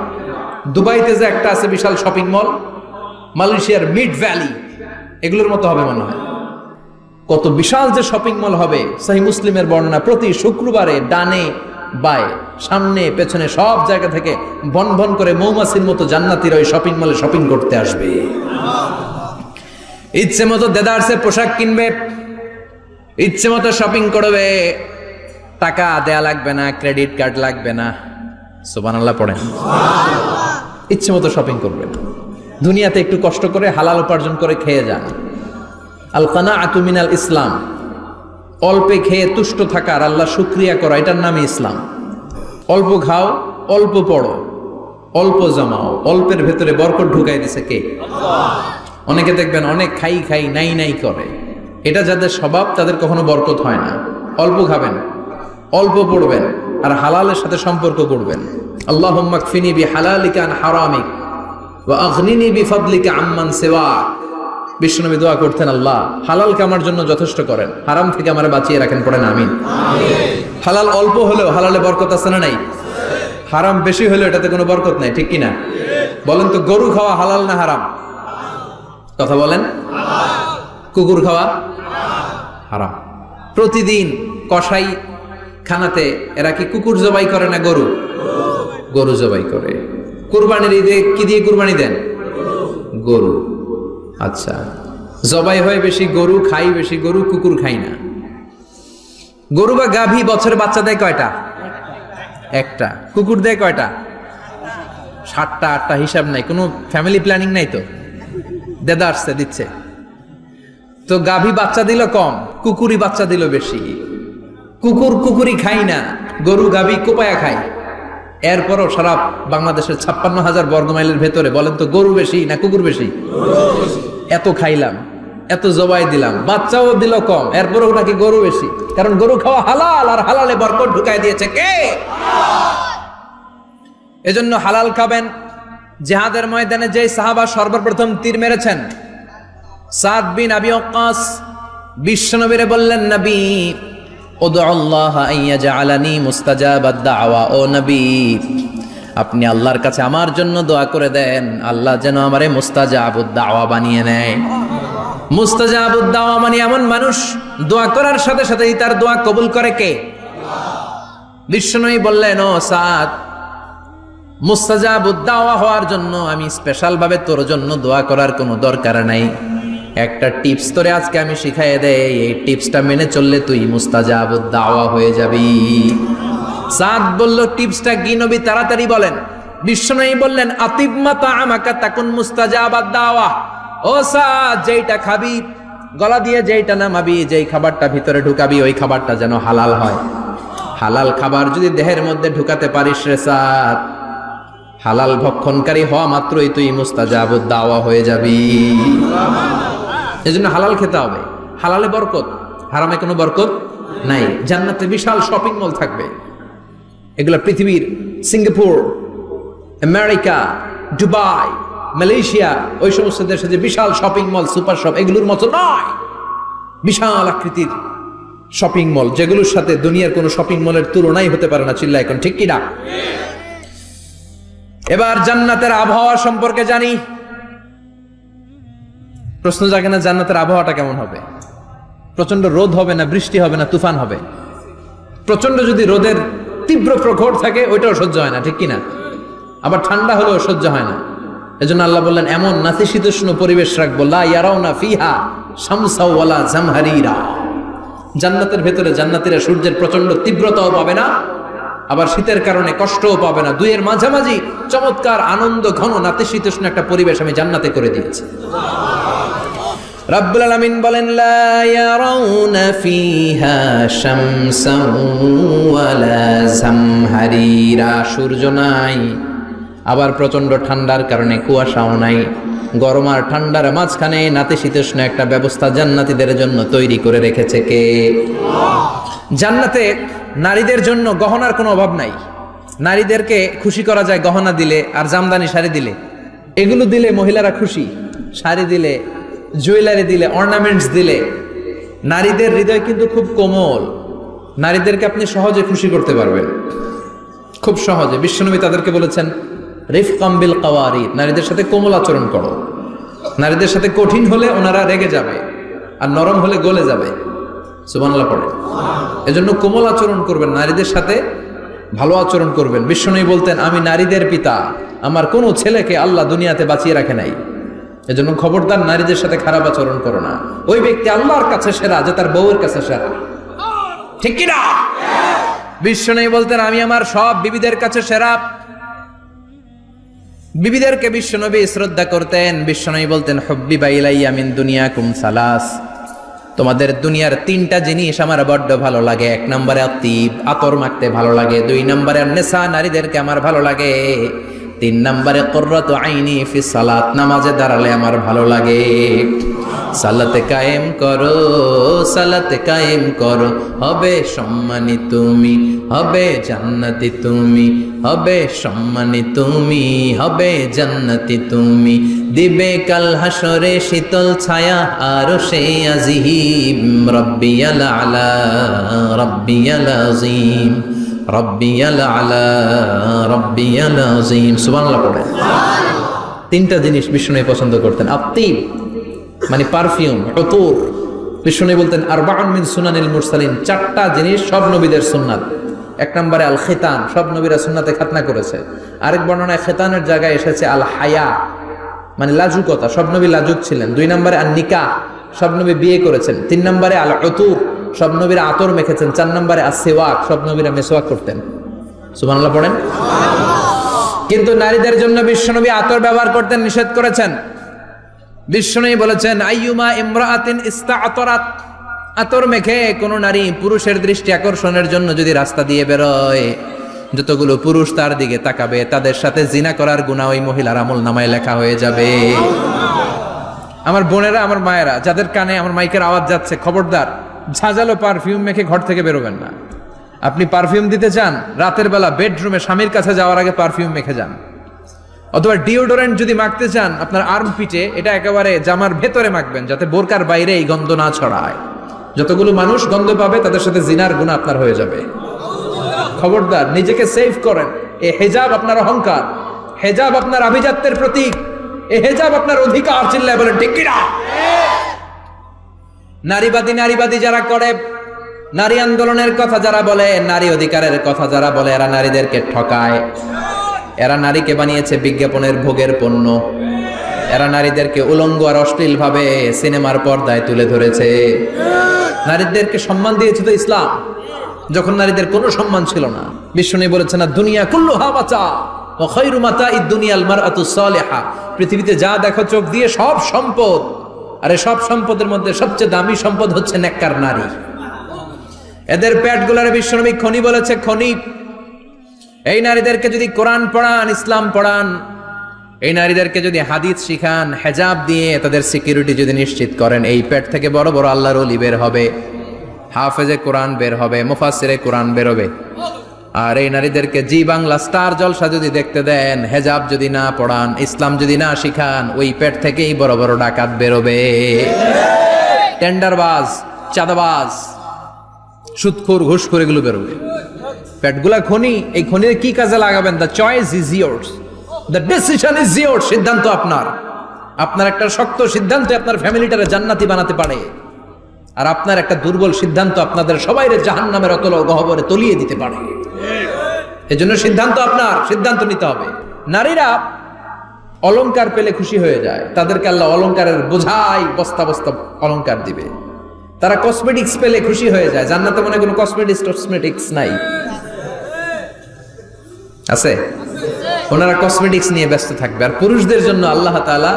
দুবাইতে যে একটা আছে বিশাল শপিং মল, মালয়েশিয়ার মিড ভ্যালি, এগুলোর মতো হবে মনে হয়। কত বিশাল যে শপিং মল হবে! সহিহ মুসলিমের বর্ণনা, প্রতি শুক্রবারে ডানে বায়ে সামনে পেছনে সব জায়গা থেকে বন বন করে মৌমাছির মতো জান্নাতীরা ওই শপিং মলে শপিং করতে আসবে। ইচ্ছে মতো দেদারসে পোশাক কিনবে, ইচ্ছে মতো শপিং করবে, টাকা দেয়া লাগবে না, ক্রেডিট কার্ড লাগবে না। সুবহানাল্লাহ পড়েন। ইচ্ছে মতো শপিং করবে। দুনিয়াতে একটু কষ্ট করে হালাল উপার্জন করে খেয়ে যান। আল কানাআতু মিনাল ইসলাম, অল্পে খেয়ে তুষ্ট থাকার, আল্লাহ শুকরিয়া করা, এটার নামই ইসলাম। অল্প খাও, অল্প পড়ো, অল্প জমাও, অল্পের ভেতরে বরকত ঢুকাই দিছে কে? অনেকে দেখবেন অনেক খাই খাই নাই নাই করে, এটা যাদের স্বভাব তাদের কখনো বরকত হয় না। অল্প খাবেন, অল্প পড়বেন, আর হালালের সাথে সম্পর্ক করবেন। আল্লাহুম্মা কফিনি বিহালালিকা আন হারামিক ওয়া আগনিনি বিফাদলিকা আম্মান সিওয়াক। বিশ্বনবী দোয়া করতেন, আল্লাহ হালালকে আমার জন্য যথেষ্ট করেন, হারাম থেকে আমারে বাঁচিয়ে রাখেন। পড়েন আমিন। হালাল অল্প হলেও হালালে বরকত আছে না নাই? হারাম বেশি হলেও এটাতে কোনো বরকত নাই, ঠিক কিনা? বলেন তো, গরু খাওয়া হালাল না হারাম? কথা বলেন। কুকুর খাওয়া হারাম। প্রতিদিন কসাই খানাতে এরা কি কুকুর জবাই করে না গরু? গরু জবাই করে। কুরবানির ঈদে কি দিয়ে কুরবানি দেন? গরু। আচ্ছা, জবাই হয় বেশি গরু, খাই বেশি গরু, কুকুর খাই না। গরু বা গাভী বছরে বাচ্চা দেয় কয়টা? একটা। কুকুর দেয় কয়টা? 7টা 8টা, হিসাব নাই, কোনো ফ্যামিলি প্ল্যানিং নাই তো, দেদা আসছে দিচ্ছে। তো গাভী বাচ্চা দিল কম, কুকুরই বাচ্চা দিল বেশি। কুকুরি খাই না, গরু গাভী কোপায়া খায়। এরপরও সারা বাংলাদেশের 56,000 বর্গমাইলের ভেতরে বলেন তো, গরু বেশি না কুকুর বেশি? এত খাইলাম, এত জবাই দিলাম, বাচ্চাও দিল কম, এরপরও নাকি গরু বেশি। কারণ গরু খাওয়া হালাল, আর হালালে বরকত ঢুকাই দিয়েছে কে? এজন্য হালাল খাবেন। জিহাদের ময়দানে যে সাহাবা সর্বপ্রথম তীর মেরেছেন, সাদ বিন আবি ওয়াক্কাস, বিশ্বনবীরে বললেন, নবী উদউ আল্লাহ আন ইয়াজআলানি মুস্তাজাবাদ দাওয়া। ও নবী, আপনি আল্লাহর কাছে আমার জন্য দোয়া করে দেন, আল্লাহ যেন আমারে মুস্তাজাবুদ দাওয়া বানিয়ে নেয়। মুস্তাজাবুদ দাওয়া মানে এমন মানুষ, দোয়া করার সাথে সাথেই তার দোয়া কবুল করে কে? বিশ্বনবী বললেন, ও সাদ, মুস্তাজাবুদ দাওয়া হওয়ার জন্য আমি স্পেশাল ভাবে তোর জন্য দোয়া করার কোনো দরকার নাই। একটা টিপস তোরে আজকে আমি শিখাইয়ে দেই, এই টিপসটা মেনে চললে তুই মুস্তাজাবুদ দাওয়া হয়ে যাবি। সাদ বলল, টিপসটা কি নবী? তাড়াতাড়ি বলেন। বিশ্বনবী বললেন, আতিব মা তাআমাকা তাকুন মুস্তাজাবাদ দাওয়া। ও সাদ, যেটা খাবি গলা দিয়ে যেইটা নামাবি, যেই খাবারটা ভিতরে ঢুকাবি, ওই খাবারটা যেন হালাল হয়। হালাল খাবার যদি দেহের মধ্যে ঢুকাতে পারিস রে স্যার, হালাল ভক্ষণকারী হওয়া মাত্রই তুই মুস্তাজাবুদ দাওয়া হয়ে যাবি। এজন্য হালাল খেতে হবে। হালালে বরকত, হারামে কোনো বরকত নাই। জান্নাতে বিশাল শপিং মল থাকবে, এগুলো পৃথিবীর সিঙ্গাপুর, আমেরিকা, দুবাই, মালয়েশিয়া, ওই সমস্ত দেশে যে বিশাল শপিং মল, সুপার শপ, এগুলোর মতো নয়। বিশাল আকৃতির শপিং মল, যেগুলোর সাথে দুনিয়ার কোনো শপিং মলের তুলনাই হতে পারে না। চিল্লা এখন ঠিক কিনা? এবার জান্নাতের আবহাওয়া সম্পর্কে জানি। প্রশ্ন জাগে না, জান্নাতের আবহাওয়াটা কেমন হবে? প্রচন্ড রোদ হবে না, বৃষ্টি হবে না, তুফান হবে? প্রচন্ড যদি রোদের তীব্র প্রখর থাকে, ওইটাও সহ্য হয় না, ঠিক কিনা? আবার ঠান্ডা হলেও সহ্য হয় না। এজন্য আল্লাহ বললেন এমন নাতিশীতোষ্ণ পরিবেশ রাখবো, লা ইয়ারাউনা ফিহা শামসা ওয়ালা জামহারিরা। জান্নাতের ভেতরে জান্নাতীরা সূর্যের প্রচন্ড তীব্রতাও পাবে না, আবার শীতের কারণে কষ্টও পাবে না। দুইয়ের মাঝামাঝি চমৎকার আনন্দ ঘন নাতিশীতোষ্ণ একটা পরিবেশ আমি জান্নাতে করে দিয়েছি। রাব্বুল আলামিন বলেন লা ইয়ারাউনা ফিহা শামসা ওয়ালা জামহারিরা। সূর্য নাই, আবার প্রচন্ড ঠান্ডার কারণে কুয়াশাও নাই। গরম আর ঠান্ডার মাঝখানে নাতিশীতোষ্ণ একটা ব্যবস্থা জান্নাতীদের জন্য তৈরি করে রেখেছে কে? জান্নাতে নারীদের জন্য গহনার কোনো অভাব নাই। নারীদেরকে খুশি করা যায় গহনা দিলে আর জামদানি শাড়ি দিলে। এগুলো দিলে মহিলারা খুশি। শাড়ি দিলে, জুয়েলারি দিলে, অর্নামেন্টস দিলে। নারীদের হৃদয় কিন্তু খুব কোমল। নারীদেরকে আপনি সহজে খুশি করতে পারবেন, খুব সহজে। বিশ্বনবী তাদেরকে বলেছেন রিফকাম বিল কাওয়ারিদ, নারীদের সাথে কোমল আচরণ করো। নারীদের সাথে কঠিন হলে ওনারা রেগে যাবে, আর নরম হলে গলে যাবে। সুবহানাল্লাহ পড়ে। এজন্য কোমল আচরণ করবেন, নারীদের সাথে ভালো আচরণ করবেন। বিশ্বনবী বলতেন আমি নারীদের পিতা, আমার কোনো ছেলেকে আল্লাহ দুনিয়াতে বাঁচিয়ে রাখে নাই। এজন্য খবরদার নারীদের সাথে খারাপ আচরণ করো না। ওই ব্যক্তি আল্লাহর কাছে সেরা যে তার বউয়ের কাছে সেরা, ঠিক কিনা? বিশ্বনবী বলতেন আমি আমার সব বিবিদের কাছে সেরা। বিবিদেরকে বিশ্বনবী শ্রদ্ধা করতেন। বিশ্বনবী বলতেন হুব্বিবা ইলাইয়া মিন দুনিয়াকুম সালাস, তোমাদের দুনিয়ার তিনটা জিনিস আমার বড্ড ভালো লাগে। এক নম্বরে আতিব, আতর মাখতে ভালো লাগে। দুই নম্বরে নেশা, নারীদেরকে আমার ভালো লাগে। তিন নম্বরে কুররাতু আইনি ফি সালাত, নামাজে দাঁড়ালে আমার ভালো লাগে। সালাতে কায়েম করো, সালাতে কায়েম করো, হবে সম্মানী তুমি, হবে জান্নাতি তুমি, হবে সম্মানী তুমি, হবে জান্নাতি তুমি। দিবে কাল হাসরে শীতল ছায়া আরশে আজিম। রব্বিয়াল আলা, রব্বিয়াল আযীম, রব্বিয়াল আলা, রব্বিয়াল আযীম। সুবহানাল্লাহ পড়ে। তিনটা জিনিস বিষ্ণু পছন্দ করতেন। আতিব মানে পারফিউম, উতুর। বিষ্ণু বলতেন আরবাউন মিন সুনানিল মুরসালিন, চারটা জিনিস সব নবীদের সুন্নাত। এক নম্বরে আল খিতান, সব নবীরা সুন্নাতে খাতনা করেছে। আরেক বর্ণনায় খিতানের জায়গায় এসেছে আল হায়া, মানে লাজুকতা, সব নবী লাজুক ছিলেন। দুই নম্বরে আল নিকাহ, সব নবী বিয়ে করেছেন। তিন নম্বরে আল উতুর, সব নবীরা আতর মেখেছেন। চার নম্বরে আস সিওয়াক, সব নবীরা মেসওয়াক করতেন। সুবহানাল্লাহ পড়েন। কিন্তু নারীদের জন্য বিশ্বনবী আতর ব্যবহার করতেন নিষেধ করেছেন। বিশ্বনবী বলেছেন আইয়ুমা ইমরাআতিন ইস্তাআতারাত, আতর মেখে কোন নারী পুরুষের দৃষ্টি আকর্ষণের জন্য যদি রাস্তা দিয়ে বেরোয়, যতগুলো পুরুষ তার দিকে তাকাবে তাদের সাথে জিনা করার গুনাহ ওই মহিলার আমলনামায় লেখা হয়ে যাবে। আমার বোনেরা, আমার মায়েরা, যাদের কানে আমার মাইকের আওয়াজ যাচ্ছে, খবরদার ঝাঁঝালো পারফিউম মেখে ঘর থেকে বেরোবেন না। আপনি পারফিউম দিতে চান, রাতের বেলা বেডরুমে স্বামীর কাছে যাওয়ার আগে পারফিউম মেখে যান। অথবা ডিওডোরেন্ট যদি মাখতে চান, আপনার আর্ম পিটে, এটা একেবারে জামার ভেতরে মাখবেন, যাতে বোরকার বাইরে এই গন্ধ না ছড়ায়। যতগুলো মানুষ গন্ধ পাবে তাদের সাথে জিনার গুনাহ আপনার হয়ে যাবে। খবরদার নিজেকে সেভ করেন। এই হিজাব আপনার অহংকার, হিজাব আপনার আভিজাত্যের প্রতীক, এই হিজাব আপনার অধিকার। চিল্লায় বলেন ঠিক কিনা? নারীবাদী যারা করে, নারী আন্দোলনের কথা যারা বলে, নারী অধিকারের কথা যারা বলে, এরা নারীদেরকে ঠকায়। এরা নারীকে বানিয়েছে বিজ্ঞাপনের ভোগের পণ্য। এরা নারীদেরকে উলঙ্গ আর অশ্লীল ভাবে সিনেমার পর্দায় তুলে ধরেছে। নারীদেরকে সম্মান দিয়েছে তো ইসলাম, যখন নারীদের কোনো সম্মান ছিল না। বিশ্বনবী বলেছেন না দুনিয়া কুল্লুহা মাতা ওয়া খায়রু মাতাইদ দুনিয়াল মারআতুস সালিহা, পৃথিবীতে যা দেখো চোখ দিয়ে সব সম্পদ, আরে সব সম্পদের মধ্যে সবচেয়ে দামি সম্পদ হচ্ছে নেককার নারী। এদের পেটগুলার বিশ্বনবী খনি বলেছে, খনি। এই নারীদেরকে যদি কোরআন পড়ান, ইসলাম পড়ান, এই নারীদেরকে যদি হাদিস শিখান, হেজাব দিয়ে তাদের সিকিউরিটি যদি নিশ্চিত করেন, এই পেট থেকে বড় বড় আল্লাহর ওলি বের হবে, হাফেজে কোরআন বের হবে, মুফাসসিরে কোরআন বের হবে। আর এই নারীদেরকে জি বাংলা স্টার জলসা যদি দেখতে দেন, হেজাব যদি না পড়ান, ইসলাম যদি না শিখান, ওই পেট থেকেই বড় বড় ডাকাত বেরোবে, টেন্ডারবাজ, চাঁদাবাজ, সুদখোর, ঘুষখোর, এগুলো বেরোবে। পেটগুলা খনি, এই খনির কি কাজে লাগাবেন? The choice is years, the decision is years. সিদ্ধান্ত আপনার। আপনার একটা শক্ত সিদ্ধান্ত আপনার ফ্যামিলিটারে জান্নাতি বানাতে পারে, আর আপনার একটা দুর্বল সিদ্ধান্ত আপনাদের সবাইরে জাহান্নামের অতল গহ্বরে তলিয়ে দিতে পারে। এজন্য সিদ্ধান্ত আপনার, সিদ্ধান্ত নিতে হবে। নারীরা অলংকার পেলে খুশি হয়ে যায়, তাদেরকে আল্লাহ অলংকারের বোঝাই বস্তা বস্তা অলংকার দিবে। তারা কসমেটিক্স পেলে খুশি হয়ে যায়। জান্নাতে মনে কোনো কসমেটিক্স নাই, আছে? ওনারা কসমেটিক্স নিয়ে ব্যস্ত থাকবে। আর পুরুষদের জন্য আল্লাহ তাআলা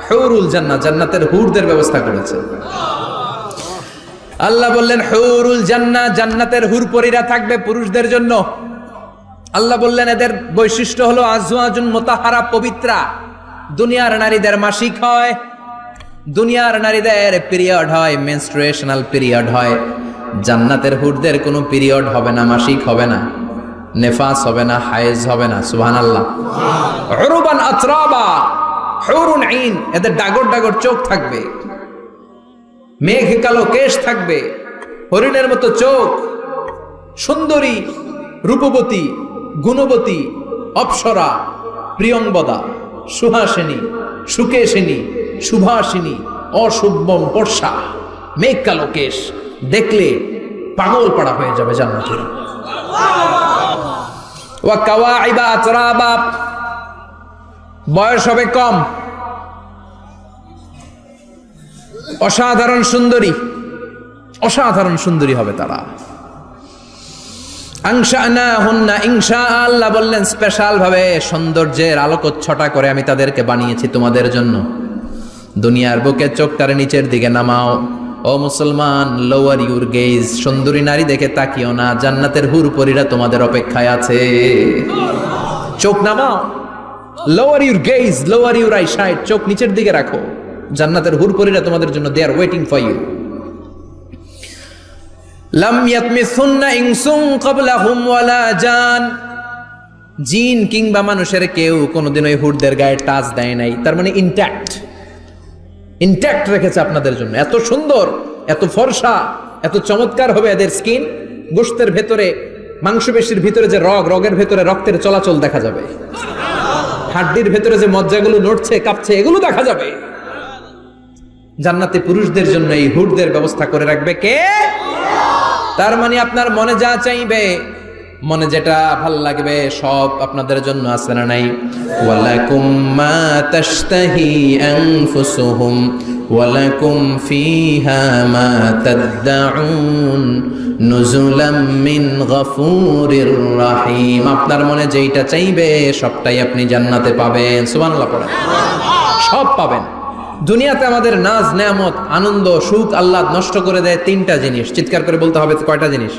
হুরুল জান্নাহ, জান্নাতের হুরদের ব্যবস্থা করেছে। আল্লাহ বললেন হুরুল জান্নাহ, জান্নাতের হুর পরীরা থাকবে পুরুষদের জন্য। আল্লাহ বললেন এদের বৈশিষ্ট্য হলো আজওয়াজুন মুতাহহারা, পবিত্রা। দুনিয়ার নারীদের মাসিক হয়, দুনিয়ার নারীদের পিরিয়ড হয়, মেনস্ট্রুয়েশনাল পিরিয়ড হয়। জান্নাতের হুরদের কোনো পিরিয়ড হবে না, মাসিক হবে না, নেফাস হবে না, হায়েজ হবে না। সুবহানাল্লাহ। উরুবান আতরাবা, হুরুন আইন, এদের ডাগর ডাগর চোখ থাকবে, মেঘ কালো কেশ থাকবে, হরিণের মতো চোখ, সুন্দরী, রূপবতী, গুণবতী, অপ্সরা, প্রিয়ংবদা, সুহাসিনী, সুকেশিনী, সুভাষিনী, অশুভম বর্ষা, মেঘ কালো কেশ, দেখলে পাগল পাড়া হয়ে যাবে জান্নাতের। ওয়া কাওয়াইবা আতরাবা, বয়স হবে কম, অসাধারণ সুন্দরী, অসাধারণ সুন্দরী হবে তারা। আনশানাহুন্না ইনশা, আল্লাহ বললেন স্পেশাল ভাবে সৌন্দর্যের আলোকচ্ছটা করে আমি তাদেরকে বানিয়েছি তোমাদের জন্য। দুনিয়ার বুকে চোখটারে নিচের দিকে নামাও। ও মুসলমান, লোয়ার ইউর গেজ, সুন্দরী নারী দেখে তাকিও না, জান্নাতের হুর পরীরা তোমাদের অপেক্ষায় আছে। চোখ নামাও, lower your gauge, lower your I side, চোখ নিচের দিকে রাখো, জান্নাতের হুর পরীরা তোমাদের জন্য দে আর ওয়েটিং ফর ইউ। লাম ইয়াতমিসুন্না ইনসুন ক্বাবলাহুম ওয়ালা জান, জিন কিংবা মানুষের কেউ কোনোদিন ওই হুরদের গায়ে টাচ দেয় নাই। তার মানে ইনট্যাক্ট রেখেছে আপনাদের জন্য। এত সুন্দর, এত ফর্সা, এত চমৎকার হবে এদের স্কিন। গোশতের ভেতরে, মাংসপেশির ভিতরে যে রগের ভেতরে রক্তের চলাচল দেখা যাবে, হাড্ডির ভেতরে যে মজ্জাগুলো নড়ছে কাঁপছে এগুলো দেখা যাবে। জান্নাতে পুরুষদের জন্য এই হুরদের ব্যবস্থা করে রাখবে কে? তার মানে আপনার মনে যা চাইবে, মনে যেটা ভাল লাগবে সব আপনাদের জন্য আছে না নাই? ওয়ালাকুম মা তাশতাহি আনফুসুহুম ওয়ালাকুম ফিহা মা তাদউন নুজুলাম মিন গফুরির রহিম। আপনার মনে যেটা চাইবে সবটাই আপনি জান্নাতে পাবেন। সুবহানাল্লাহ পড়েন। সব পাবেন। দুনিয়াতে আমাদের নাজ নেয়ামত, আনন্দ, সুখ আল্লাহ নষ্ট করে দেয় তিনটা জিনিস। চিৎকার করে বলতে হবে কয়টা জিনিস?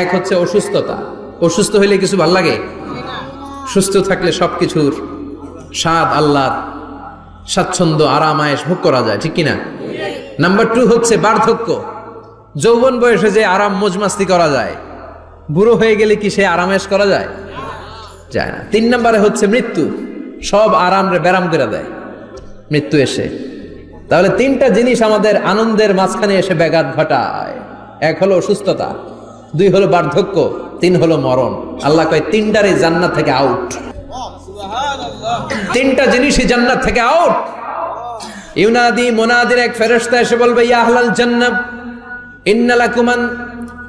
এক হচ্ছে অসুস্থতা। অসুস্থ হইলে কিছু ভাল লাগে? সুস্থ থাকলে সবকিছুর স্বাদ, আল্লাহর স্বাচ্ছন্দ্য, আরাম আয়েশ ভোগ করা যায়, ঠিক কিনা? নাম্বার 2 হচ্ছে বার্ধক্য। যৌবন বয়সে যে আরাম মজমাস্তি করা যায়, বুড়ো হয়ে গেলে কি সে আরামেশ করা যায়? যায় না। 3 নম্বরে হচ্ছে মৃত্যু। সব আরাম রে ব্যারাম করে দেয় মৃত্যু এসে। তাহলে 3টা জিনিস আমাদের আনন্দের মাঝখানে এসে ব্যাঘাত ঘটায়। 1 হলো অসুস্থতা, 2 হলো বার্ধক্য, 3 হলো মরণ। আল্লাহ কয় 3টারই জান্নাত থেকে আউট। 3টা জিনিসই জান্নাত থেকে আউট। ইউনাদি, মুনাদির এক ফেরেশতা এসে বলবে, ইয়া আহলাল জান্নাহ ইন্না লাকুম আন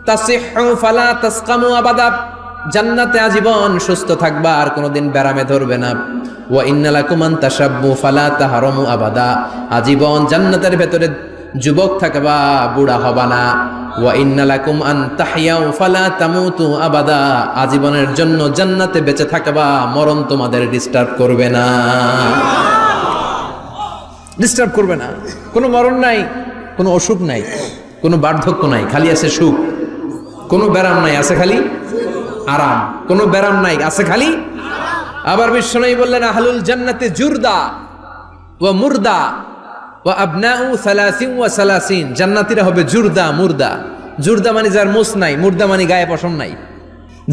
তাসিহু ফালা তাসকামু আবাদা। জান্নাতে আজীবন সুস্থ থাকবা, আর কোনোদিন ব্যারামে ধরবে না। ওয়া ইন্না লাকুম আন তাশাব্বু ফালা তাহরামু আবাদা। আজীবন জান্নাতের ভেতরে যুবক থাকবা, বুড়া হবা না। ওয়া ইন্না লাকুম আন তাহইয়াউ ফালা তামুতু আবাদা। আজীবনের জন্য জান্নাতে বেঁচে থাকবা, মরণ তোমাদের ডিস্টার্ব করবে না। ডিস্টার্ব করবে না। কোনো মরণ নাই, কোনো অসুখ নাই, কোনো বার্ধক্য নাই, খালি আছে সুখ। কোনো ব্যারাম নাই, আছে খালি আরাম। কোনো ব্যারাম নাই, আছে খালি। আবার বিশ্বনবী বললেন আহলুল জান্নাতে জুরদা ওয়া মুরদা ওয়া আবনাউ সালাসিন ওয়া সালাসিন। জান্নাতীরা হবে জুরদা মুরদা। জুরদা মানে যার মুছ নাই, মুরদা মানে গায়ে পশম নাই।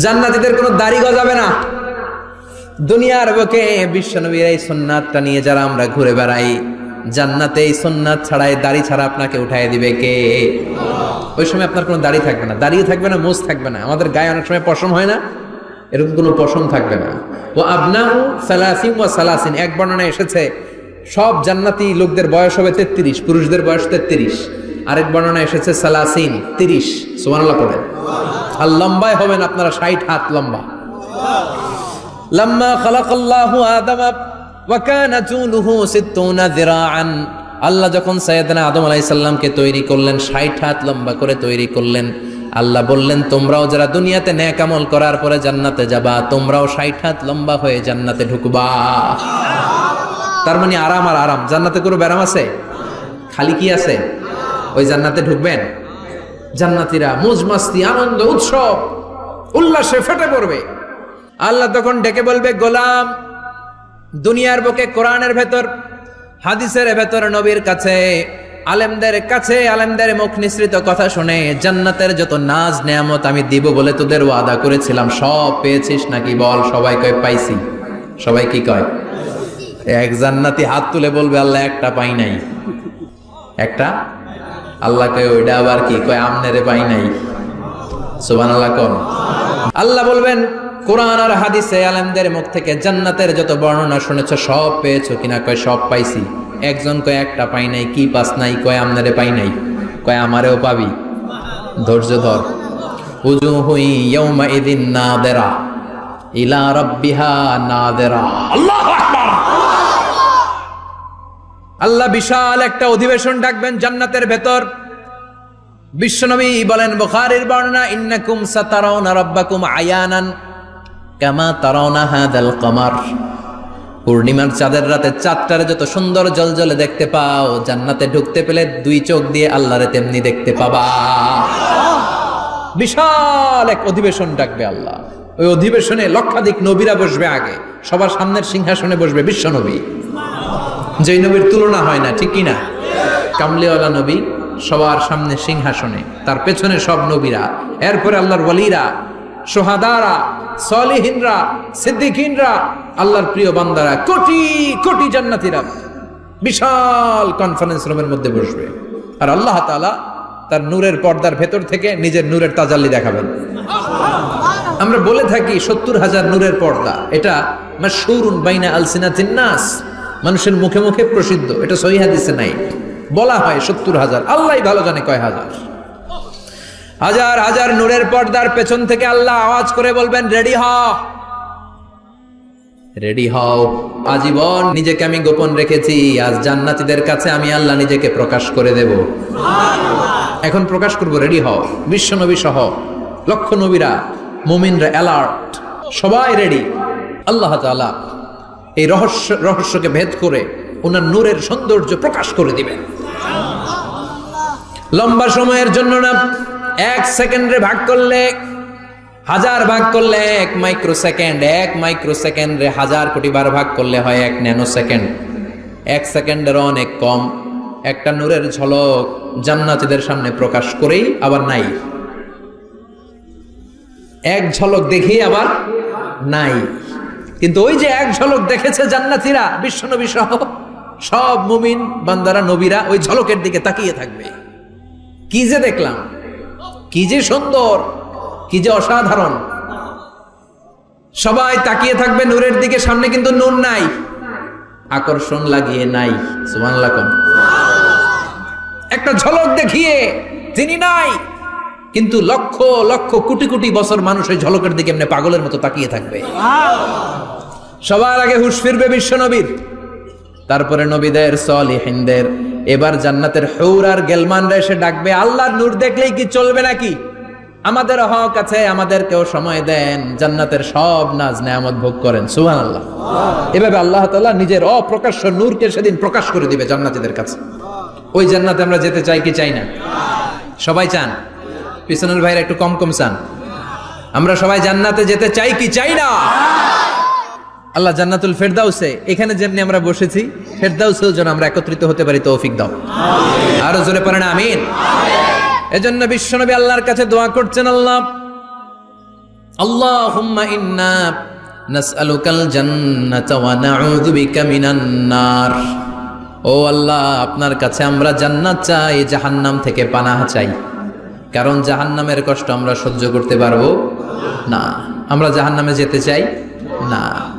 জান্নাতীদের কোনো দাড়ি গজাবে না। দুনিয়ার বুকে বিশ্বনবীর এই সুন্নাতটা নিয়ে যারা আমরা ঘুরে বেড়াই, জান্নাতে এই সুন্নাত ছাড়াই দাড়ি ছাড়া আপনাকে উঠায় দিবে কে? ওই সময় আপনার কোনো দাড়ি থাকবে না, দাড়িও থাকবে না, মোজ থাকবে না। আমাদের গায়ে অনেক সময় পশম হয় না, এরকম কোনো পশম থাকবে না। ও আবনাউ সালাসিন ওয়া সালাসিন, এক বর্ণনায় এসেছে সব জান্নাতি লোকদের বয়স হবে 33, পুরুষদের বয়স 33। আরেক বর্ণনায় এসেছে সালাসিন, 30। সুবহানাল্লাহ পড়েন। আর লম্বায় হবেন আপনারা 60 হাত লম্বা। লাম্মা খালাকাল্লাহু আদামা ওয়া কানা তুলুহু 60 যিরাআন। আল্লাহ যখন সাইয়েদনা আদম আলাইহিস সালামকে তৈরি করলেন, 60 হাত লম্বা করে তৈরি করলেন। আল্লাহ বললেন তোমরাও যারা দুনিয়াতে নেক আমল করার পরে জান্নাতে যাবা, তোমরাও 60 হাত লম্বা হয়ে জান্নাতে ঢুকবা। তার মানে আরাম আর আরাম। জান্নাতে কোনো ব্যারাম আছে? খালি কি আছে? ওই জান্নাতে ঢুকবেন, জান্নাতীরা মौज মাস্তি আনন্দ উৎসব উল্লাসে ফেটে পড়বে। আল্লাহ তখন ডেকে বলবে গোলাম, দুনিয়ার বুকে কোরআনের ভেতর হাদিসের ভেতর নবীর কাছে আলেমদের কাছে আলেমদের মুখ নিঃসৃত কথা শুনে জান্নাতের যত নাজ নেয়ামত আমি দিব বলে তোদের ওয়াদা করেছিলাম সব পেয়েছিস নাকি? বল। সবাই কয় পাইছি। সবাই কি কয়? এক জান্নাতি হাত তুলে বলবে আল্লাহ একটা পাই নাই। একটা? আল্লাহ কয় ওইটা আবার কি? কয় আমনেরে পাই নাই। সুবহানাল্লাহ কোন? আল্লাহ বলবেন কোরআন আর হাদিসে আলেমদের মুখ থেকে জান্নাতের যত বর্ণনা শুনেছ সব পেয়েছো কিনা? কয় সব পাইছি। একজন কয় একটা পাই নাই। কি পাস নাই? কয় আমনারে পাই নাই। কয় আমারেও পাবি। ধৈর্য ধর। উজুহু ইয়াউমা ইযিন নাদিরা ইলা রাব্বিহা নাদিরা। আল্লাহু আকবার। আল্লাহ বিশাল একটা অধিবেশন ডাকবেন জান্নাতের ভেতর। বিশ্বনবী বলেন বুখারীর বর্ণনা, ইন্নাকুম সাতারাউনা রাব্বাকুম আয়ানান কামা তারাউনা হাদাল কমার। পূর্ণিমার চাঁদের রাতে চাঁদটারে যত সুন্দর জলজলে দেখতে পাও, জান্নাতে ঢুকতে পেলে দুই চোখ দিয়ে আল্লাহরে তেমনি দেখতে পাবা। বিশাল এক অধিবেশন ডাকবে আল্লাহ। ওই অধিবেশনে লক্ষাধিক নবীরা বসবে। আগে সবার সামনের সিংহাসনে বসবে বিশ্বনবী, যেই নবীর তুলনা হয় না, ঠিক কিনা? কামলিওয়ালা নবী সবার সামনে সিংহাসনে, তার পেছনে সব নবীরা, এরপরে আল্লাহর ওয়ালিরা, সোহাদারা, সলিহিনরা, সিদ্দিকিনরা, আল্লাহর প্রিয় বান্দারা, কোটি কোটি জান্নাতীরা বিশাল কনফারেন্স রুমের মধ্যে বসবে। আর আল্লাহ তাআলা তার নূরের পর্দার ভেতর থেকে নিজের নূরের তাজাল্লি দেখাবেন। আমরা বলে থাকি 70,000 নূরের পর্দা, এটা মাশহুরুন বাইনা আলসিনাতিন নাস, মানুষের মুখে মুখে প্রসিদ্ধ। এটা সহিহ হাদিসে নাই, বলা হয় 70,000। আল্লাহই ভালো জানে কয় হাজার। হাজার হাজার নূরের পর্দার পেছন থেকে আল্লাহ আওয়াজ করে বলবেন রেডি হও, রেডি হও। আজীবন নিজেকে আমি গোপন রেখেছি, আজ জান্নাতীদের কাছে আমি আল্লাহ নিজেকে প্রকাশ করে দেব। এখন প্রকাশ করব, রেডি হও। বিশ্ব নবী সহ লক্ষ নবীরা, মুমিনরা অ্যালার্ট, সবাই রেডি। আল্লাহ তাআলা এই রহস্যকে ভেদ করে ওনার নূরের সৌন্দর্য প্রকাশ করে দিবেন। লম্বা সময়ের জন্য না, 1 সেকেন্ডে ভাগ করলে, 1000 ভাগ করলে 1 মাইক্রোসেকেন্ড, 1 মাইক্রোসেকেন্ডে 1000 কোটি বার ভাগ করলে হয় 1 ন্যানো সেকেন্ড। 1 সেকেন্ডের অনেক কম একটা নূরের ঝলক জান্নাতীদের সামনে প্রকাশ করেই আবার নাই। এক ঝলক দেখি আবার নাই। কিন্তু ওই যে এক ঝলক দেখেছে জান্নাতীরা, বিশ্বনবী সহ সব মুমিন বান্দারা, নবীরা ওই ঝলকের দিকে তাকিয়ে থাকবে। কি যে দেখলাম, কি যে সুন্দর, কি যে অসাধারণ। সবাই তাকিয়ে থাকবে নূরের দিকে, সামনে কিন্তু নূর নাই, আকর্ষণ লাগিয়ে নাই। সুবহানাল্লাহ। একটা ঝলক দেখিয়ে তিনি নাই, কিন্তু লক্ষ লক্ষ কোটি কোটি বছর মানুষ ওই ঝলকের দিকে এমনি পাগলের মতো তাকিয়ে থাকবে। সবার আগে হুঁশ ফিরবে বিশ্বনবীর, তারপরে নবীদের, সলিহিনদের। এবার জান্নাতের হুর আর গেলমানরা এসে ডাকবে, আল্লাহর নূর দেখলেই কি চলবে নাকি? আমাদের হক আছে, আমাদেরকেও সময় দেন, জান্নাতের সব নাজ নেয়ামত ভোগ করেন। সুবহানাল্লাহ। এভাবে আল্লাহ তাআলা নিজের অপ্রকাশ্য নূরকে সেদিন প্রকাশ করে দিবে জান্নাতীদের কাছে। ওই জান্নাতে আমরা যেতে চাই কি চাই না? সবাই চান? পিছনের ভাইরা একটু কম কম চান। আমরা সবাই জান্নাতে যেতে চাই কি চাই না? আল্লাহ জান্নাতুল ফেরদাউসে এখানে যেমনি আমরা বসেছি, ফেরদাউসেও যেন আমরা একত্রিত হতে পারি, তৌফিক দাও। আরো জোরে পড়েন আমিন। এজন্য বিশ্বনবী আল্লাহর কাছে দোয়া করছেন, আল্লাহুম্মা ইন্না নাসআলুকাল জান্নাতা ওয়া নাউযু বিকা মিনান নার। ও আল্লাহ, আপনার কাছে আমরা জান্নাত চাই, জাহান্নাম থেকে পানাহ চাই। কারণ জাহান্নামের কষ্ট আমরা সহ্য করতে পারবো না। আমরা জাহান্নামে যেতে চাই না।